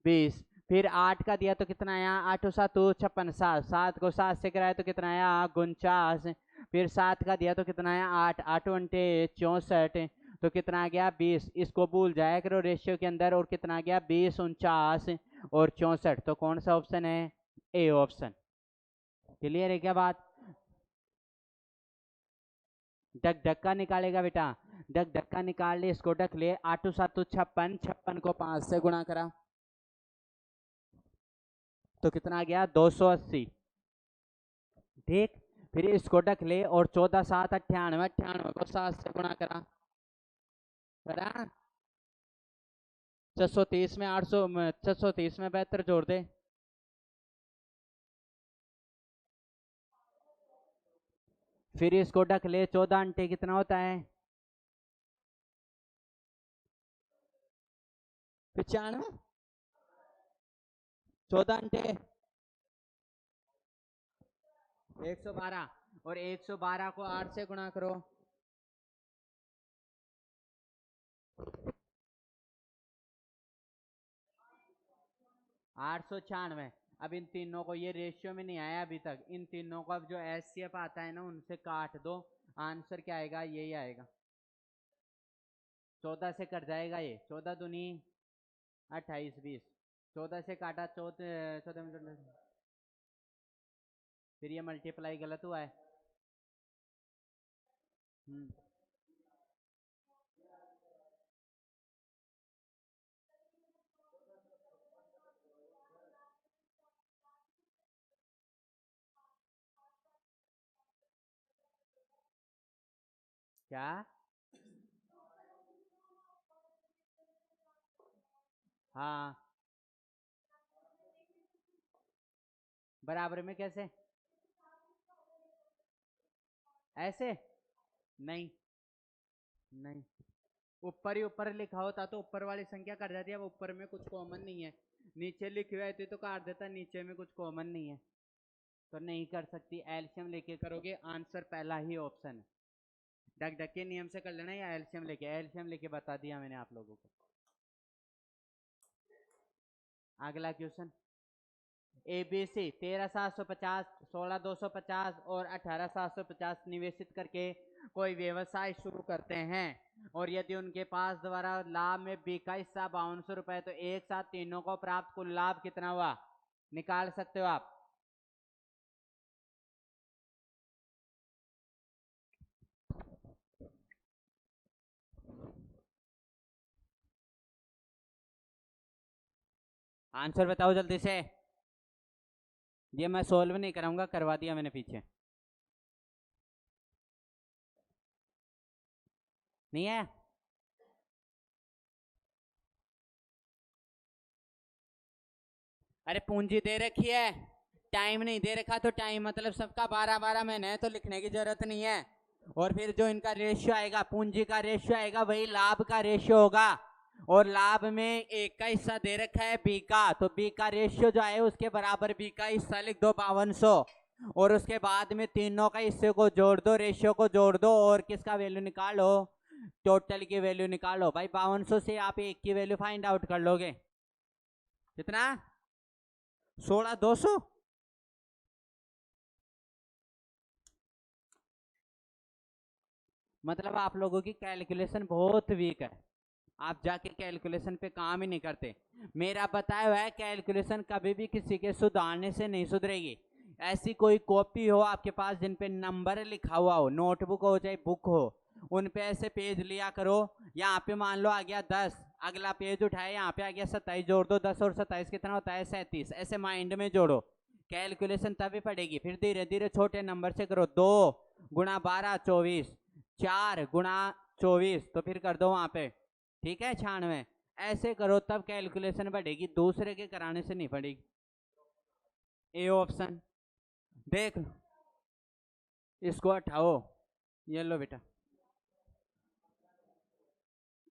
20, फिर 8 का दिया तो कितना आया 8 और 7 56, 7 को 7 से कराया तो कितना आया 49, फिर 7 का दिया तो कितना आया 8, 8 × 64, तो कितना आ गया 20। इसको भूल जाया करो रेशियो के अंदर, और कितना आ गया 20, 49 और 64, तो कौन सा ऑप्शन है ए ऑप्शन। क्लियर है क्या बात। डक ढक्का निकालेगा बेटा, डक ढक्का निकाल ले, इसको डक ले, 8 7 56, 56 को 5 से गुणा करा तो कितना आ गया 280, ठीक। फिर इसको डक ले और 14 7 98, 98 को 7 से गुणा करा, 630 में 800, 630 में 72 जोड़ दे, फिर इसको ढक ले, 14 अंटे कितना होता है 95, 14 अंटे 112, और 112 को 8 से गुणा करो, 896। अब इन तीनों को, ये रेशियो में नहीं आया अभी तक, इन तीनों को अब जो एचसीएफ आता है ना उनसे काट दो, आंसर क्या आएगा यही आएगा, 14 से कट जाएगा ये, 14 दूनी 28, 20, 14 से काटा 14, 14 फिर ये मल्टीप्लाई गलत हुआ है। क्या? हाँ, बराबर में कैसे? ऐसे नहीं, नहीं, ऊपर ही ऊपर लिखा होता तो ऊपर वाली संख्या कर जाती है। अब ऊपर में कुछ कॉमन नहीं है, नीचे लिखी हुई थी तो काट देता, नीचे में कुछ कॉमन नहीं है तो नहीं कर सकती। एलसीएम लेके करोगे, आंसर पहला ही ऑप्शन। डक डक के नियम से कर लेना या एलसीएम लेके? एलसीएम लेके बता दिया मैंने आप लोगों को। अगला क्वेश्चन, एबीसी 13,750, 16,250 और 18,750 निवेशित करके कोई व्यवसाय शुरू करते हैं और यदि उनके पास द्वारा लाभ में बी का हिस्सा 5200 रुपए, तो एक साथ तीनों को प्राप्त कुल लाभ कितना हुआ? निकाल सकते हो आप। आंसर बताओ जल्दी से। ये मैं सोल्व नहीं कराऊंगा, करवा दिया मैंने पीछे। नहीं है? अरे पूंजी दे रखी है, टाइम नहीं दे रखा, तो टाइम मतलब सबका 12-12 महीने है तो लिखने की जरूरत नहीं है। और फिर जो इनका रेशियो आएगा, पूंजी का रेशियो आएगा, वही लाभ का रेशियो होगा। और लाभ में एक का हिस्सा दे रखा है बी का, तो बी का रेशियो जो है उसके बराबर बी का हिस्सा लिख दो 5200, और उसके बाद में तीनों का हिस्से को जोड़ दो, रेशियो को जोड़ दो और किसका वैल्यू निकालो? टोटल की वैल्यू निकालो भाई। 5200 से आप एक की वैल्यू फाइंड आउट कर लोगे। कितना? 16,200। मतलब आप लोगों की कैलकुलेशन बहुत वीक है, आप जाके कैलकुलेशन पे काम ही नहीं करते। मेरा बताया हुआ है कैलकुलेशन कभी भी किसी के सुधारने से नहीं सुधरेगी। ऐसी कोई कॉपी हो आपके पास जिन पे नंबर लिखा हुआ हो, नोटबुक हो चाहे बुक हो, उन पे ऐसे पेज लिया करो। यहाँ पे मान लो आ गया 10, अगला पेज उठाए, यहाँ पे आ गया 27, जोड़ दो 10 और 27 कितना होता है? 37। ऐसे माइंड में जोड़ो, कैलकुलेशन तभी पड़ेगी। फिर धीरे धीरे छोटे नंबर से करो, 2 गुणा 12 24, 4 गुणा 24, तो फिर कर दो वहां पे, ठीक है 96। ऐसे करो तब कैलकुलेशन बढ़ेगी, दूसरे के कराने से नहीं पड़ेगी। ए ऑप्शन देख, इसको हटाओ, ये लो बेटा।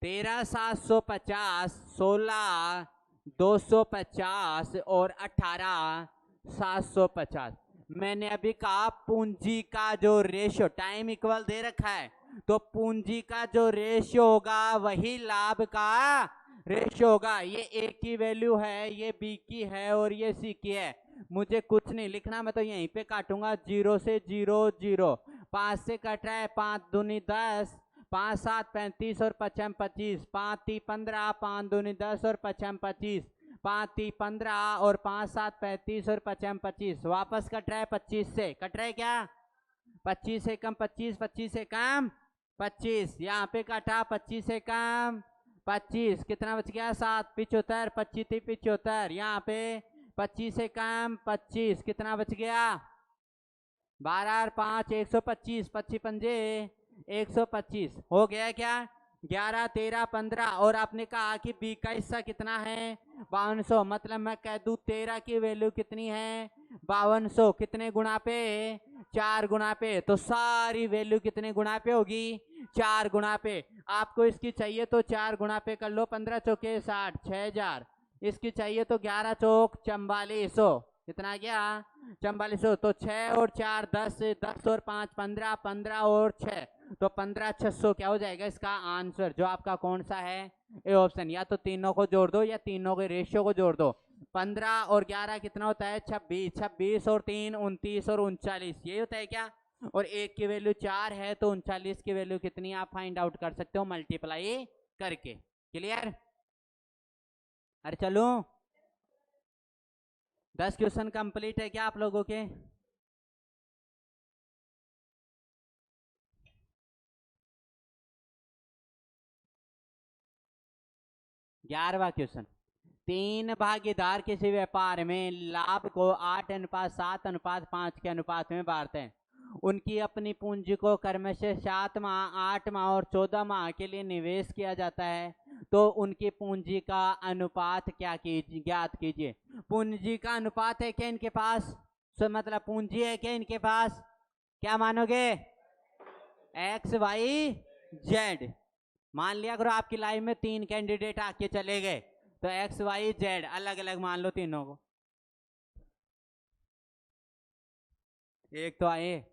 13,750, 16,250 और 18,750। मैंने अभी कहा पूंजी का जो रेशियो, टाइम इक्वल दे रखा है, तो पूंजी का जो रेशियो होगा वही लाभ का रेशियो होगा। ये ए की वैल्यू है, ये बी की है और ये सी की है। मुझे कुछ नहीं लिखना, मैं तो यहीं पे काटूंगा, 0 से 0 0, 5 से कट रहा है, 5 दूनी 10, 5 7 35 और 55 25, 5 3 15, 5 दूनी 10 और 55 25, 5 3 15 और 5 7 35 और 55 25। वापस कट रहा है 25 से, कट रहा है क्या? 25 से कम 25, 25 से कम 25, यहाँ पे कटा 25 से कम 25, कितना बच गया? 7 75, 25 75, यहाँ पे 25 से कम 25, कितना बच गया? 12 और 5 125, 25 पंजे 125, हो गया क्या? 11 13 15, और आपने कहा कि बी का हिस्सा कितना है? 5200, मतलब मैं कह दूं 13 की वैल्यू कितनी है? 5200, कितने गुणा पे? 4 गुणा पे। तो सारी वैल्यू कितने गुणा पे होगी? 4 गुणा पे। आपको इसकी चाहिए तो 4 गुणा पे कर लो, 15 चौके 60, 6000। इसकी चाहिए तो 11 चौक 4400, कितना गया? 4400। तो 6 और 4 10, 10 और 5 15, 15 और 6, तो 15,600 क्या हो जाएगा इसका आंसर? जो आपका कौन सा है? A option. या तो तीनों को जोड़ दो या तीनों के रेशियो को जोड़ दो। 15 और 11 कितना होता है? 26, 26 और 3 29 और 39, ये होता है क्या? और एक की वैल्यू 4 है, तो 39 की वैल्यू कितनी आप फाइंड आउट कर सकते हो मल्टीप्लाई करके। क्लियर? अरे चलो, 10 क्वेश्चन कंप्लीट है क्या आप लोगों के? 11वां क्वेश्चन, 3 भागीदार किसी व्यापार में लाभ को 8:7:5 के अनुपात में बांटते हैं। उनकी अपनी पूंजी को क्रमशः 7 माह, 8 माह और 14 माह के लिए निवेश किया जाता है, तो उनकी पूंजी का अनुपात क्या कीजिए, ज्ञात कीजिए। पूंजी का अनुपात है क्या इनके पास, मतलब पूंजी है क्या इनके पास, क्या मानोगे, एक्स वाई जेड। मान लिया करो आपकी लाइन में 3 कैंडिडेट आके चले गए, तो एक्स वाई जेड अलग अलग मान लो तीनों को। एक तो आए,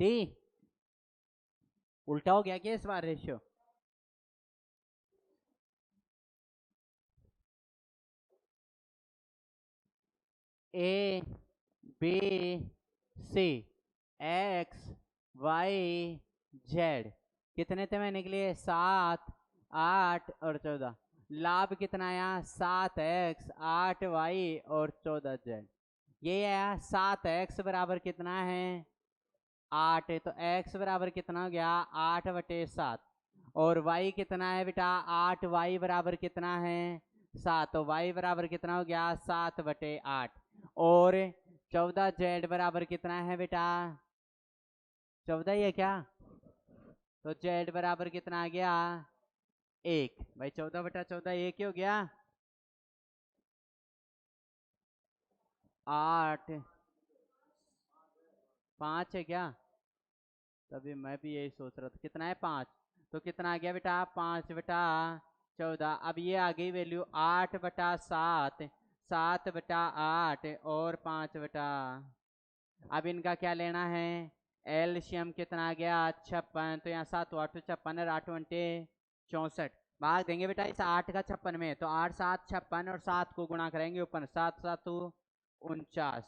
डी उल्टा हो गया क्या इस बार ratio, A B C X Y Z कितने थे मैंने निकले 7 8 और 14। लाभ कितना आया 7x 8y और 14z। ये आया 7x बराबर कितना है 8 है, तो x बराबर कितना हो गया 8/7 और y कितना है बेटा 8y बराबर कितना है 7, तो y बराबर कितना हो गया 7/8 और 14z बराबर कितना है बेटा 14 ही है क्या, तो z बराबर कितना आ गया 1। भाई 14/14 1 ही हो गया 8 5 है क्या, तभी मैं भी यही सोच रहा था कितना है 5, तो कितना आ गया बेटा 5/14। अब ये आ गई वैल्यू 8/7 7/8 और 5 अब इनका क्या लेना है एलसीएम कितना आ गया 56, तो यहाँ 7 8 56 और 8 64 भाग देंगे बेटा इस 8 का 56 में, तो 8 7 56 और 7 को गुणा करेंगे ऊपर 7 7 49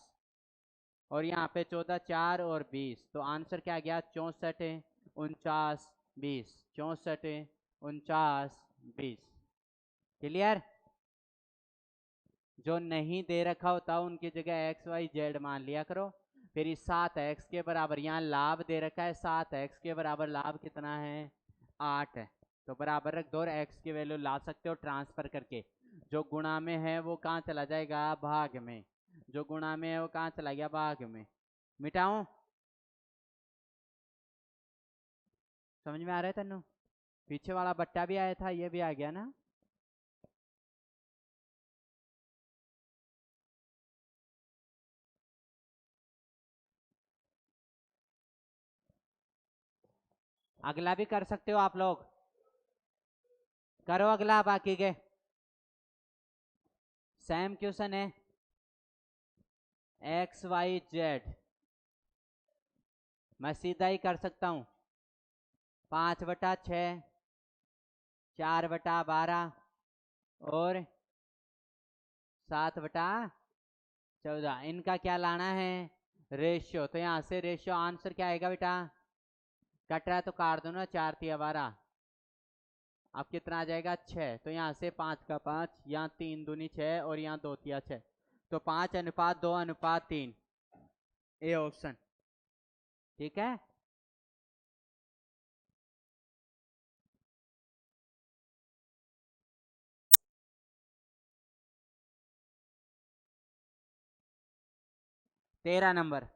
और यहाँ पे 14 4 और 20, तो आंसर क्या गया 64 49 20 64 49 20। क्लियर, जो नहीं दे रखा होता उनकी जगह एक्स वाई जेड मान लिया करो। फिर इस 7x के बराबर यहाँ लाभ दे रखा है 7x के बराबर लाभ कितना है 8 है, तो बराबर रख दो और x की वैल्यू ला सकते हो ट्रांसफर करके। जो गुणा में है वो कहाँ चला जाएगा भाग में, जो गुणा में है वो कहाँ चला गया भाग में। मिटाऊं, समझ में आ रहा है तन्नू, पीछे वाला बट्टा भी आया था ये भी आ गया ना। अगला भी कर सकते हो आप लोग, करो अगला बाकी के। सेम क्वेश्चन है एक्स वाई जेड, मैं सीधा ही कर सकता हूं 5/6 4/12 और 7/14। इनका क्या लाना है रेशियो, तो यहाँ से रेशियो आंसर क्या आएगा बेटा, कट रहा है तो काट दो ना 4 3 12, अब कितना आ जाएगा 6, तो यहाँ से 5 का 5 यहाँ 3 दूनी 6 और यहाँ 2 तिया 6, तो 5:2:3 ए ऑप्शन। ठीक है, तेरा नंबर।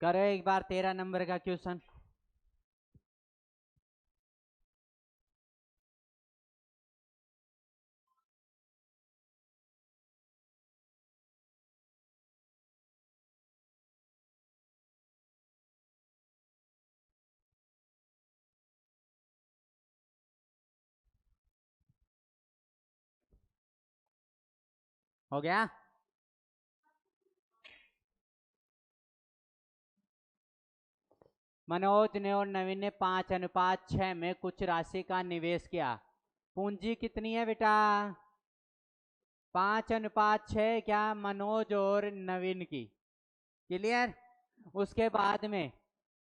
करो एक बार 13 नंबर का क्वेश्चन। हो गया, मनोज ने और नवीन ने 5:6 में कुछ राशि का निवेश किया। पूंजी कितनी है बेटा? 5:6 क्या मनोज और नवीन की। क्लियर? उसके बाद में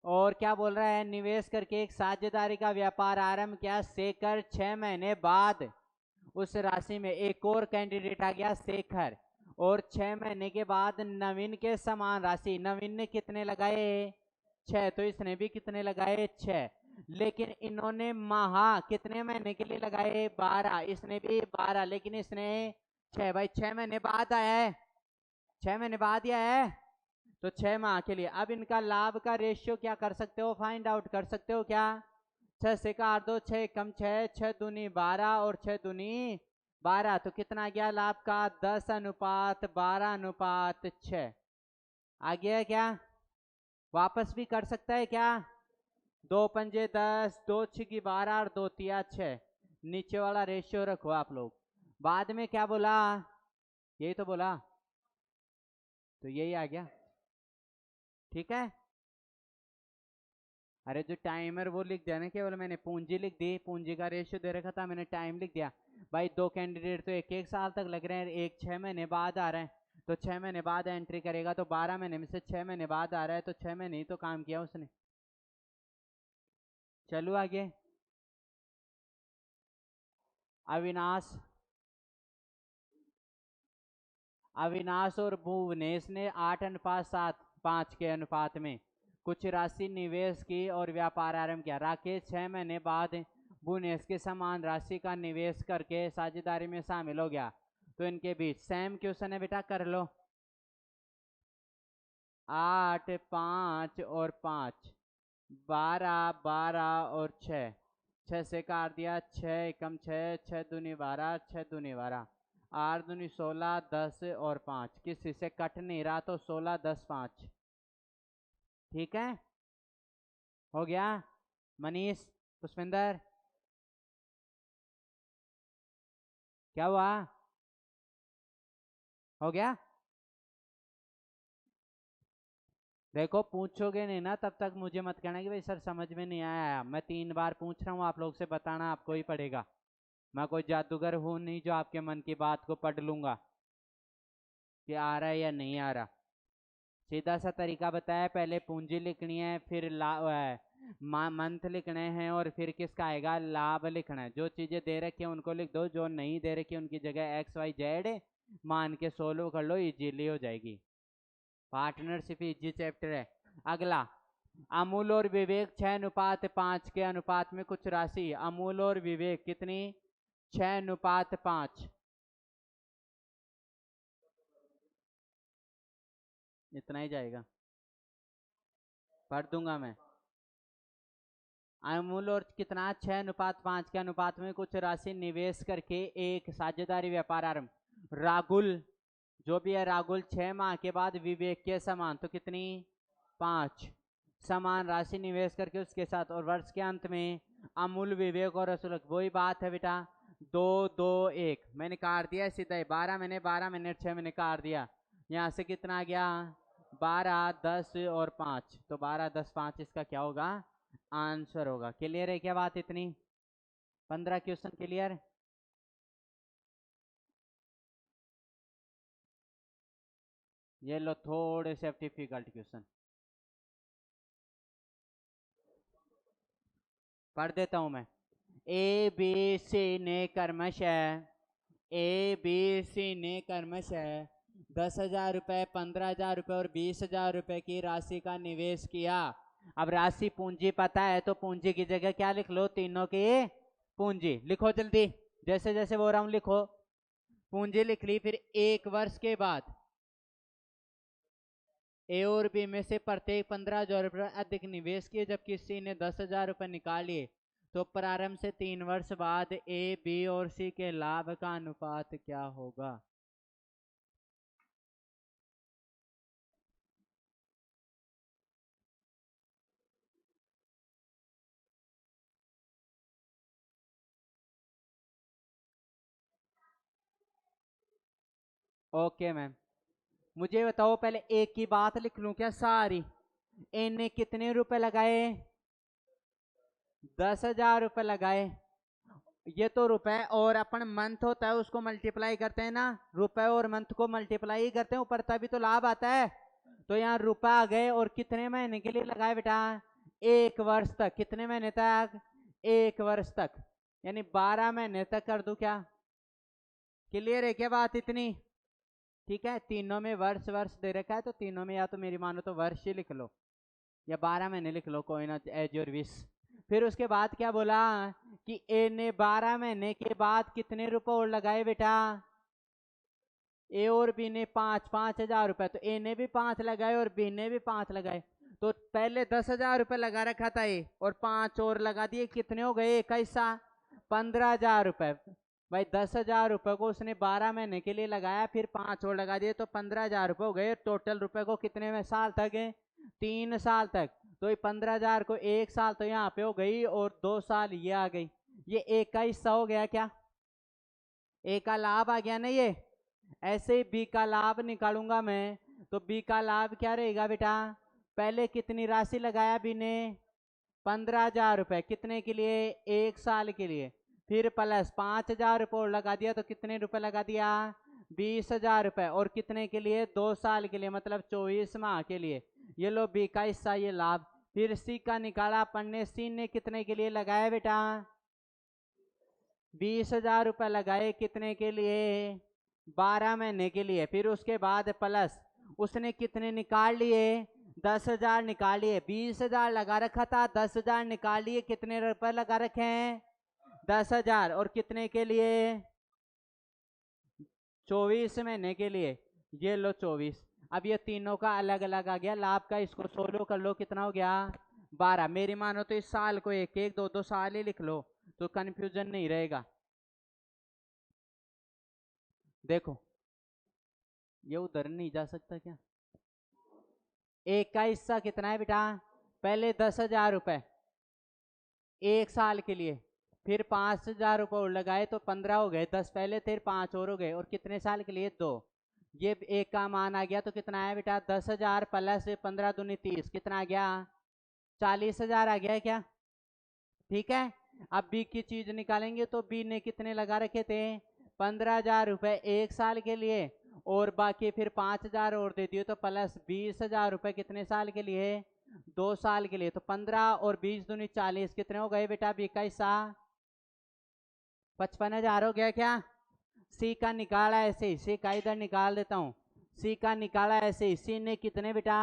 और क्या बोल रहा है? निवेश करके एक साझेदारी का व्यापार आरंभ किया। शेखर 6 महीने बाद उस राशि में एक और कैंडिडेट आ गया शेखर, और 6 महीने के बाद नवीन के समान राशि। नवीन ने कितने लगाए? 6। तो इसने भी कितने लगाए? 6। लेकिन इन्होंने कितने महीने के लिए लगाए? 12। इसने भी 12, लेकिन इसने 6। भाई 6 महीने बाद आया है, 6 महीने बाद ही आया है, तो 6 माह के लिए। अब इनका लाभ का रेशियो क्या कर सकते हो? फाइंड आउट कर सकते हो क्या? 6 से काट दो, 6 कम 6, 6 दूनी 12 और 6 दूनी 12, तो कितना गया लाभ का? 10:12:6 आ गया है क्या? वापस भी कर सकता है क्या? 2 पंजे 10, 2 छिकी 12 और 2 तिया 6। नीचे वाला रेशियो रखो आप लोग। बाद में क्या बोला? यही तो बोला, तो यही आ गया। ठीक है? अरे जो टाइमर वो लिख दिया ना, केवल मैंने पूंजी लिख दी, पूंजी का रेशियो दे रखा था, मैंने टाइम लिख दिया। भाई 2 कैंडिडेट तो 1-1 साल तक लग रहे हैं, एक 6 महीने बाद आ रहा है, तो 6 महीने बाद एंट्री करेगा, तो 12 महीने में से 6 महीने बाद आ रहा है, तो 6 महीने ही तो काम किया उसने। चलो आगे। अविनाश अविनाश और भुवनेश ने 8:7:5 के अनुपात में कुछ राशि निवेश की और व्यापार आरंभ किया। राकेश 6 महीने बाद भुवनेश के समान राशि का निवेश करके साझेदारी में शामिल हो गया। तो इनके बीच सेम क्वेश्चन है बेटा, कर लो। 8, 5 और 5, 12, 12 और 6, 6 से काट दिया, 6 कम 6, 6 दूनी 12, 6 दूनी 12, 8 दूनी 16, 10 और 5, किसी से कट नहीं रहा, तो 16, 10, 5। ठीक है, हो गया। मनीष, पुष्पिंदर, क्या हुआ? हो गया? देखो पूछोगे नहीं ना तब तक मुझे मत कहना कि भाई सर समझ में नहीं आया। मैं 3 बार पूछ रहा हूँ, आप लोग से बताना आपको ही पड़ेगा। मैं कोई जादूगर हूँ नहीं जो आपके मन की बात को पढ़ लूंगा कि आ रहा है या नहीं आ रहा। सीधा सा तरीका बताया, पहले पूंजी लिखनी है, फिर मंथ लिखने हैं, और फिर किसका आएगा? लाभ लिखना है। जो चीजें दे रखी है उनको लिख दो, जो नहीं दे रखी है उनकी जगह XYZ मान के सोल्व कर लो, इजीली हो जाएगी। पार्टनरशिप इजी चैप्टर है। अगला, अमूल और विवेक 6:5 के अनुपात में कुछ राशि। अमूल और विवेक कितनी? 6:5। इतना ही जाएगा, पढ़ दूंगा मैं। अमूल और कितना? 6:5 के अनुपात में कुछ राशि निवेश करके एक साझेदारी व्यापार आरंभ। राहुल, जो भी है राहुल 6 माह के बाद विवेक के समान, तो कितनी? 5 समान राशि निवेश करके उसके साथ, और वर्ष के अंत में अमूल, विवेक और रसूलक, वही बात है बेटा, 2, 2, 1। मैंने काट दिया सीधा ही, 12 महीने 12 मिनट 6 महीने काट दिया। यहाँ से कितना आ गया? 12, 10 और 5, तो 12, 10, 5 इसका क्या होगा? आंसर होगा। क्लियर है क्या बात? इतनी 15 क्वेश्चन क्लियर। ये लो थोड़े से डिफिकल्ट क्वेश्चन पढ़ देता हूं मैं। ABC ने क्रमशः 10,000 रुपए, 15,000 रुपए और 20,000 रुपए की राशि का निवेश किया। अब राशि पूंजी पता है, तो पूंजी की जगह क्या लिख लो? तीनों की पूंजी लिखो जल्दी, जैसे जैसे बोल रहा हूं लिखो। पूंजी लिख ली, फिर 1 वर्ष के बाद ए और बी में से प्रत्येक 15,000 रुपये अधिक निवेश किए, जब किसी ने 10,000 रुपये निकालिए, तो प्रारंभ से 3 वर्ष बाद ए, बी और सी के लाभ का अनुपात क्या होगा? ओके मैम, मुझे बताओ पहले एक की बात लिख लूं क्या सारी? ए ने कितने रुपए लगाए? 10,000 रुपए लगाए। ये तो रुपए और अपन मंथ होता है उसको मल्टीप्लाई करते हैं ना, रुपए और मंथ को मल्टीप्लाई करते हैं ऊपर तभी तो लाभ आता है। तो यहाँ रुपए आ गए और कितने महीने के लिए लगाए बेटा? 1 वर्ष तक। कितने महीने तक? 1 वर्ष तक, यानी 12 महीने तक कर दूं क्या? क्लियर है क्या बात इतनी? ठीक है, तीनों में वर्ष वर्ष दे रखा है तो तीनों में या तो मेरी मानो तो वर्ष ही लिख लो या 12 महीने लिख लो, कोई ना, एज योर विश। फिर उसके बाद क्या बोला कि ए ने 12 महीने के बाद कितने रुपए और लगाए बेटा? ए और बी ने 5,000 रुपए, तो ए ने भी 5 लगाए और बी ने भी 5 लगाए। तो पहले 10,000 रुपए लगा रखा था ए और 5 और लगा दिए, कितने हो गए? एक हिस्सा 15,000 रुपए। भाई 10,000 रुपए को उसने 12 महीने के लिए लगाया, फिर 5 और लगा दिए तो 15,000 रुपए हो गए। टोटल रुपए को कितने में साल तक है? 3 साल तक। तो ये 15,000 को 1 साल तो यहाँ पे हो गई और 2 साल ये आ गई। ये एक का हिस्सा हो गया क्या? ए का लाभ आ गया ना ये। ऐसे ही बी का लाभ निकालूंगा मैं, तो बी का लाभ क्या रहेगा बेटा? पहले कितनी राशि लगाया बी ने? 15,000 रुपए। कितने के लिए? 1 साल के लिए। फिर प्लस 5,000 रुपये और लगा दिया, तो कितने रुपए लगा दिया? 20,000 रुपये। और कितने के लिए? 2 साल के लिए, मतलब 24 माह के लिए। ये लो बी का हिस्सा, ये लाभ। फिर सी का निकाला अपन ने, सी ने कितने के लिए लगाया बेटा? 20,000 रुपये लगाए। कितने के लिए? 12 महीने के लिए। फिर उसके बाद प्लस उसने कितने निकाल लिए? 10,000 निकाल लिए। 20,000 लगा रखा था, 10,000 निकाल लिए। कितने रुपए लगा रखे हैं? 10,000। और कितने के लिए? 24 महीने के लिए। ये लो 24। अब ये तीनों का अलग अलग आ गया लाभ का, इसको सोलो कर लो, कितना हो गया? 12। मेरी मानो तो इस साल को एक एक 2 साल ही लिख लो तो कंफ्यूजन नहीं रहेगा। देखो ये उधर नहीं जा सकता क्या? एक का हिस्सा कितना है बेटा? पहले 10,000 रुपए 1 साल के लिए, फिर 5,000 रुपये और लगाए तो 15 हो गए। 10 पहले थे, 5 और हो गए। और कितने साल के लिए? 2। ये एक का मान आ गया, तो कितना है बेटा? 10,000 प्लस 15 दूनी 30, कितना आ गया? 40,000 आ गया है क्या? ठीक है। अब बी की चीज निकालेंगे, तो बी ने कितने लगा रखे थे? 15,000 रुपये 1 साल के लिए, और बाकी फिर 5,000 और दे दिए, तो प्लस 20,000 रुपये कितने साल के लिए? 2 साल के लिए। तो 15 और 20 दूनी 40, कितने हो गए बेटा बी का हिस्सा? 55,000 हो गया क्या? सी का निकाला ऐसे ही, सी का इधर निकाल देता हूँ। सी का निकाला ऐसे ही। सी ने कितने बेटा?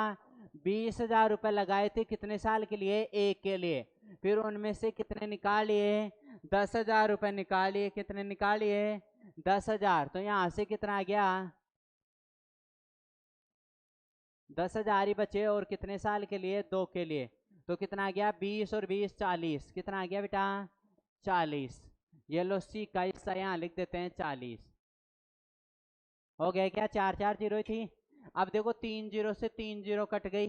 20,000 रुपये लगाए थे, कितने साल के लिए? 1 के लिए। फिर उनमें से कितने निकाल लिए? 10,000 रुपये निकाल लिए। कितने निकाल लिए? 10,000। तो यहाँ से कितना आ गया? 10,000 ही बचे। और कितने साल के लिए? 2 के लिए। तो कितना आ गया? 20 और 20 40, कितना आ गया बेटा? 40। ये लो सी का हिस्सा यहाँ लिख देते हैं 40। हो गया क्या? 4 4 जीरो थी। अब देखो 3 जीरो से 3 जीरो कट गई,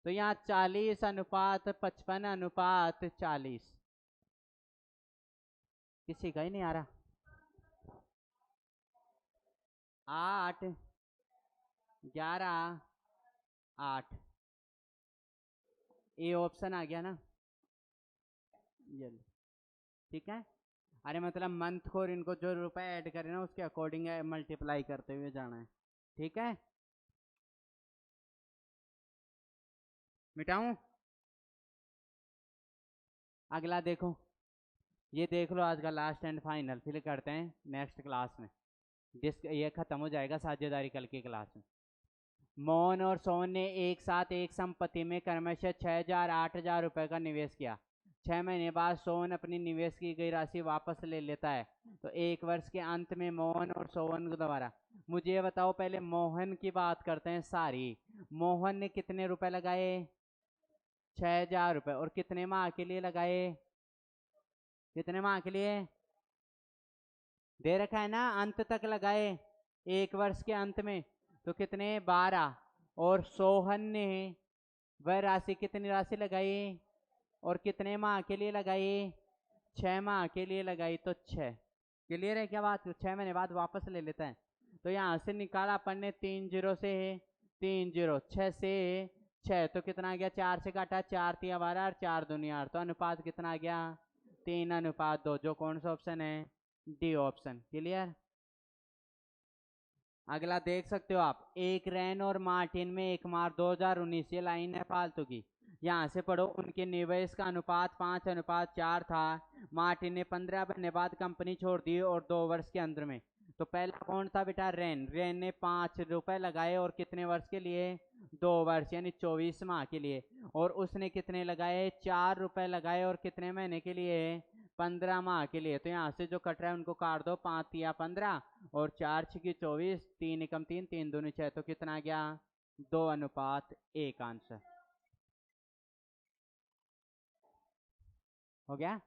तो यहाँ 40 अनुपात 55 अनुपात 40। किसी का ही नहीं आ रहा। 8 11 8, ए ऑप्शन आ गया ना। ये ठीक है। अरे मतलब मंथ को और इनको जो रुपए ऐड करें ना उसके अकॉर्डिंग मल्टीप्लाई करते हुए जाना है। ठीक है, मिटाऊं? अगला देखो, ये देख लो आज का लास्ट एंड फाइनल, फिर करते हैं नेक्स्ट क्लास में। ये खत्म हो जाएगा साझेदारी कल की क्लास में। मोहन और सोहन ने एक साथ एक संपत्ति में क्रमशः 6,000 8,000 रुपए का निवेश किया। 6 महीने बाद सोहन अपनी निवेश की गई राशि वापस ले लेता है। तो 1 वर्ष के अंत में मोहन और सोहन द्वारा, मुझे ये बताओ, पहले मोहन की बात करते हैं सारी। मोहन ने कितने रुपए लगाए? 6,000 रुपए। और कितने माह के लिए लगाए? कितने माह के लिए दे रखा है ना? अंत तक लगाए, 1 वर्ष के अंत में। तो कितने? 12। और सोहन ने वह राशि, कितनी राशि लगाई? और कितने माह के लिए लगाई? 6 माह के लिए लगाई। तो 6। क्लियर है क्या बात? 6 महीने बाद वापस ले लेता है। तो यहाँ से निकाला अपन ने 3 जीरो से 3 जीरो, 6 से 6 तो कितना आ गया, 4 से काटा, 4 तिया 12 और 4 दूनी 8, तो अनुपात कितना आ गया 3:2, जो कौन सा ऑप्शन है, डी ऑप्शन। क्लियर। अगला देख सकते हो आप, एक रैन और मार्टिन में एक मार्च 2019, ये लाइन है फालतू की, यहाँ से पढ़ो। उनके निवेश का अनुपात 5:4 था। मार्टिन ने 15 महीने बाद कंपनी छोड़ दी और 2 वर्ष के अंदर में। तो पहला कौन था बेटा, रैन। रैन ने 5 रुपए लगाए और कितने वर्ष के लिए, 2 वर्ष यानी 24 माह के लिए। और उसने कितने लगाए, 4 रुपए लगाए और कितने महीने के लिए, 15 माह के लिए। तो यहाँ से जो कट रहा है उनको काट दो, 5 तिया 15 और 4 छिकी 24, 3 एकम 3, 3 दूनी 6, तो कितना आ गया 2:1 आंसर हो गया।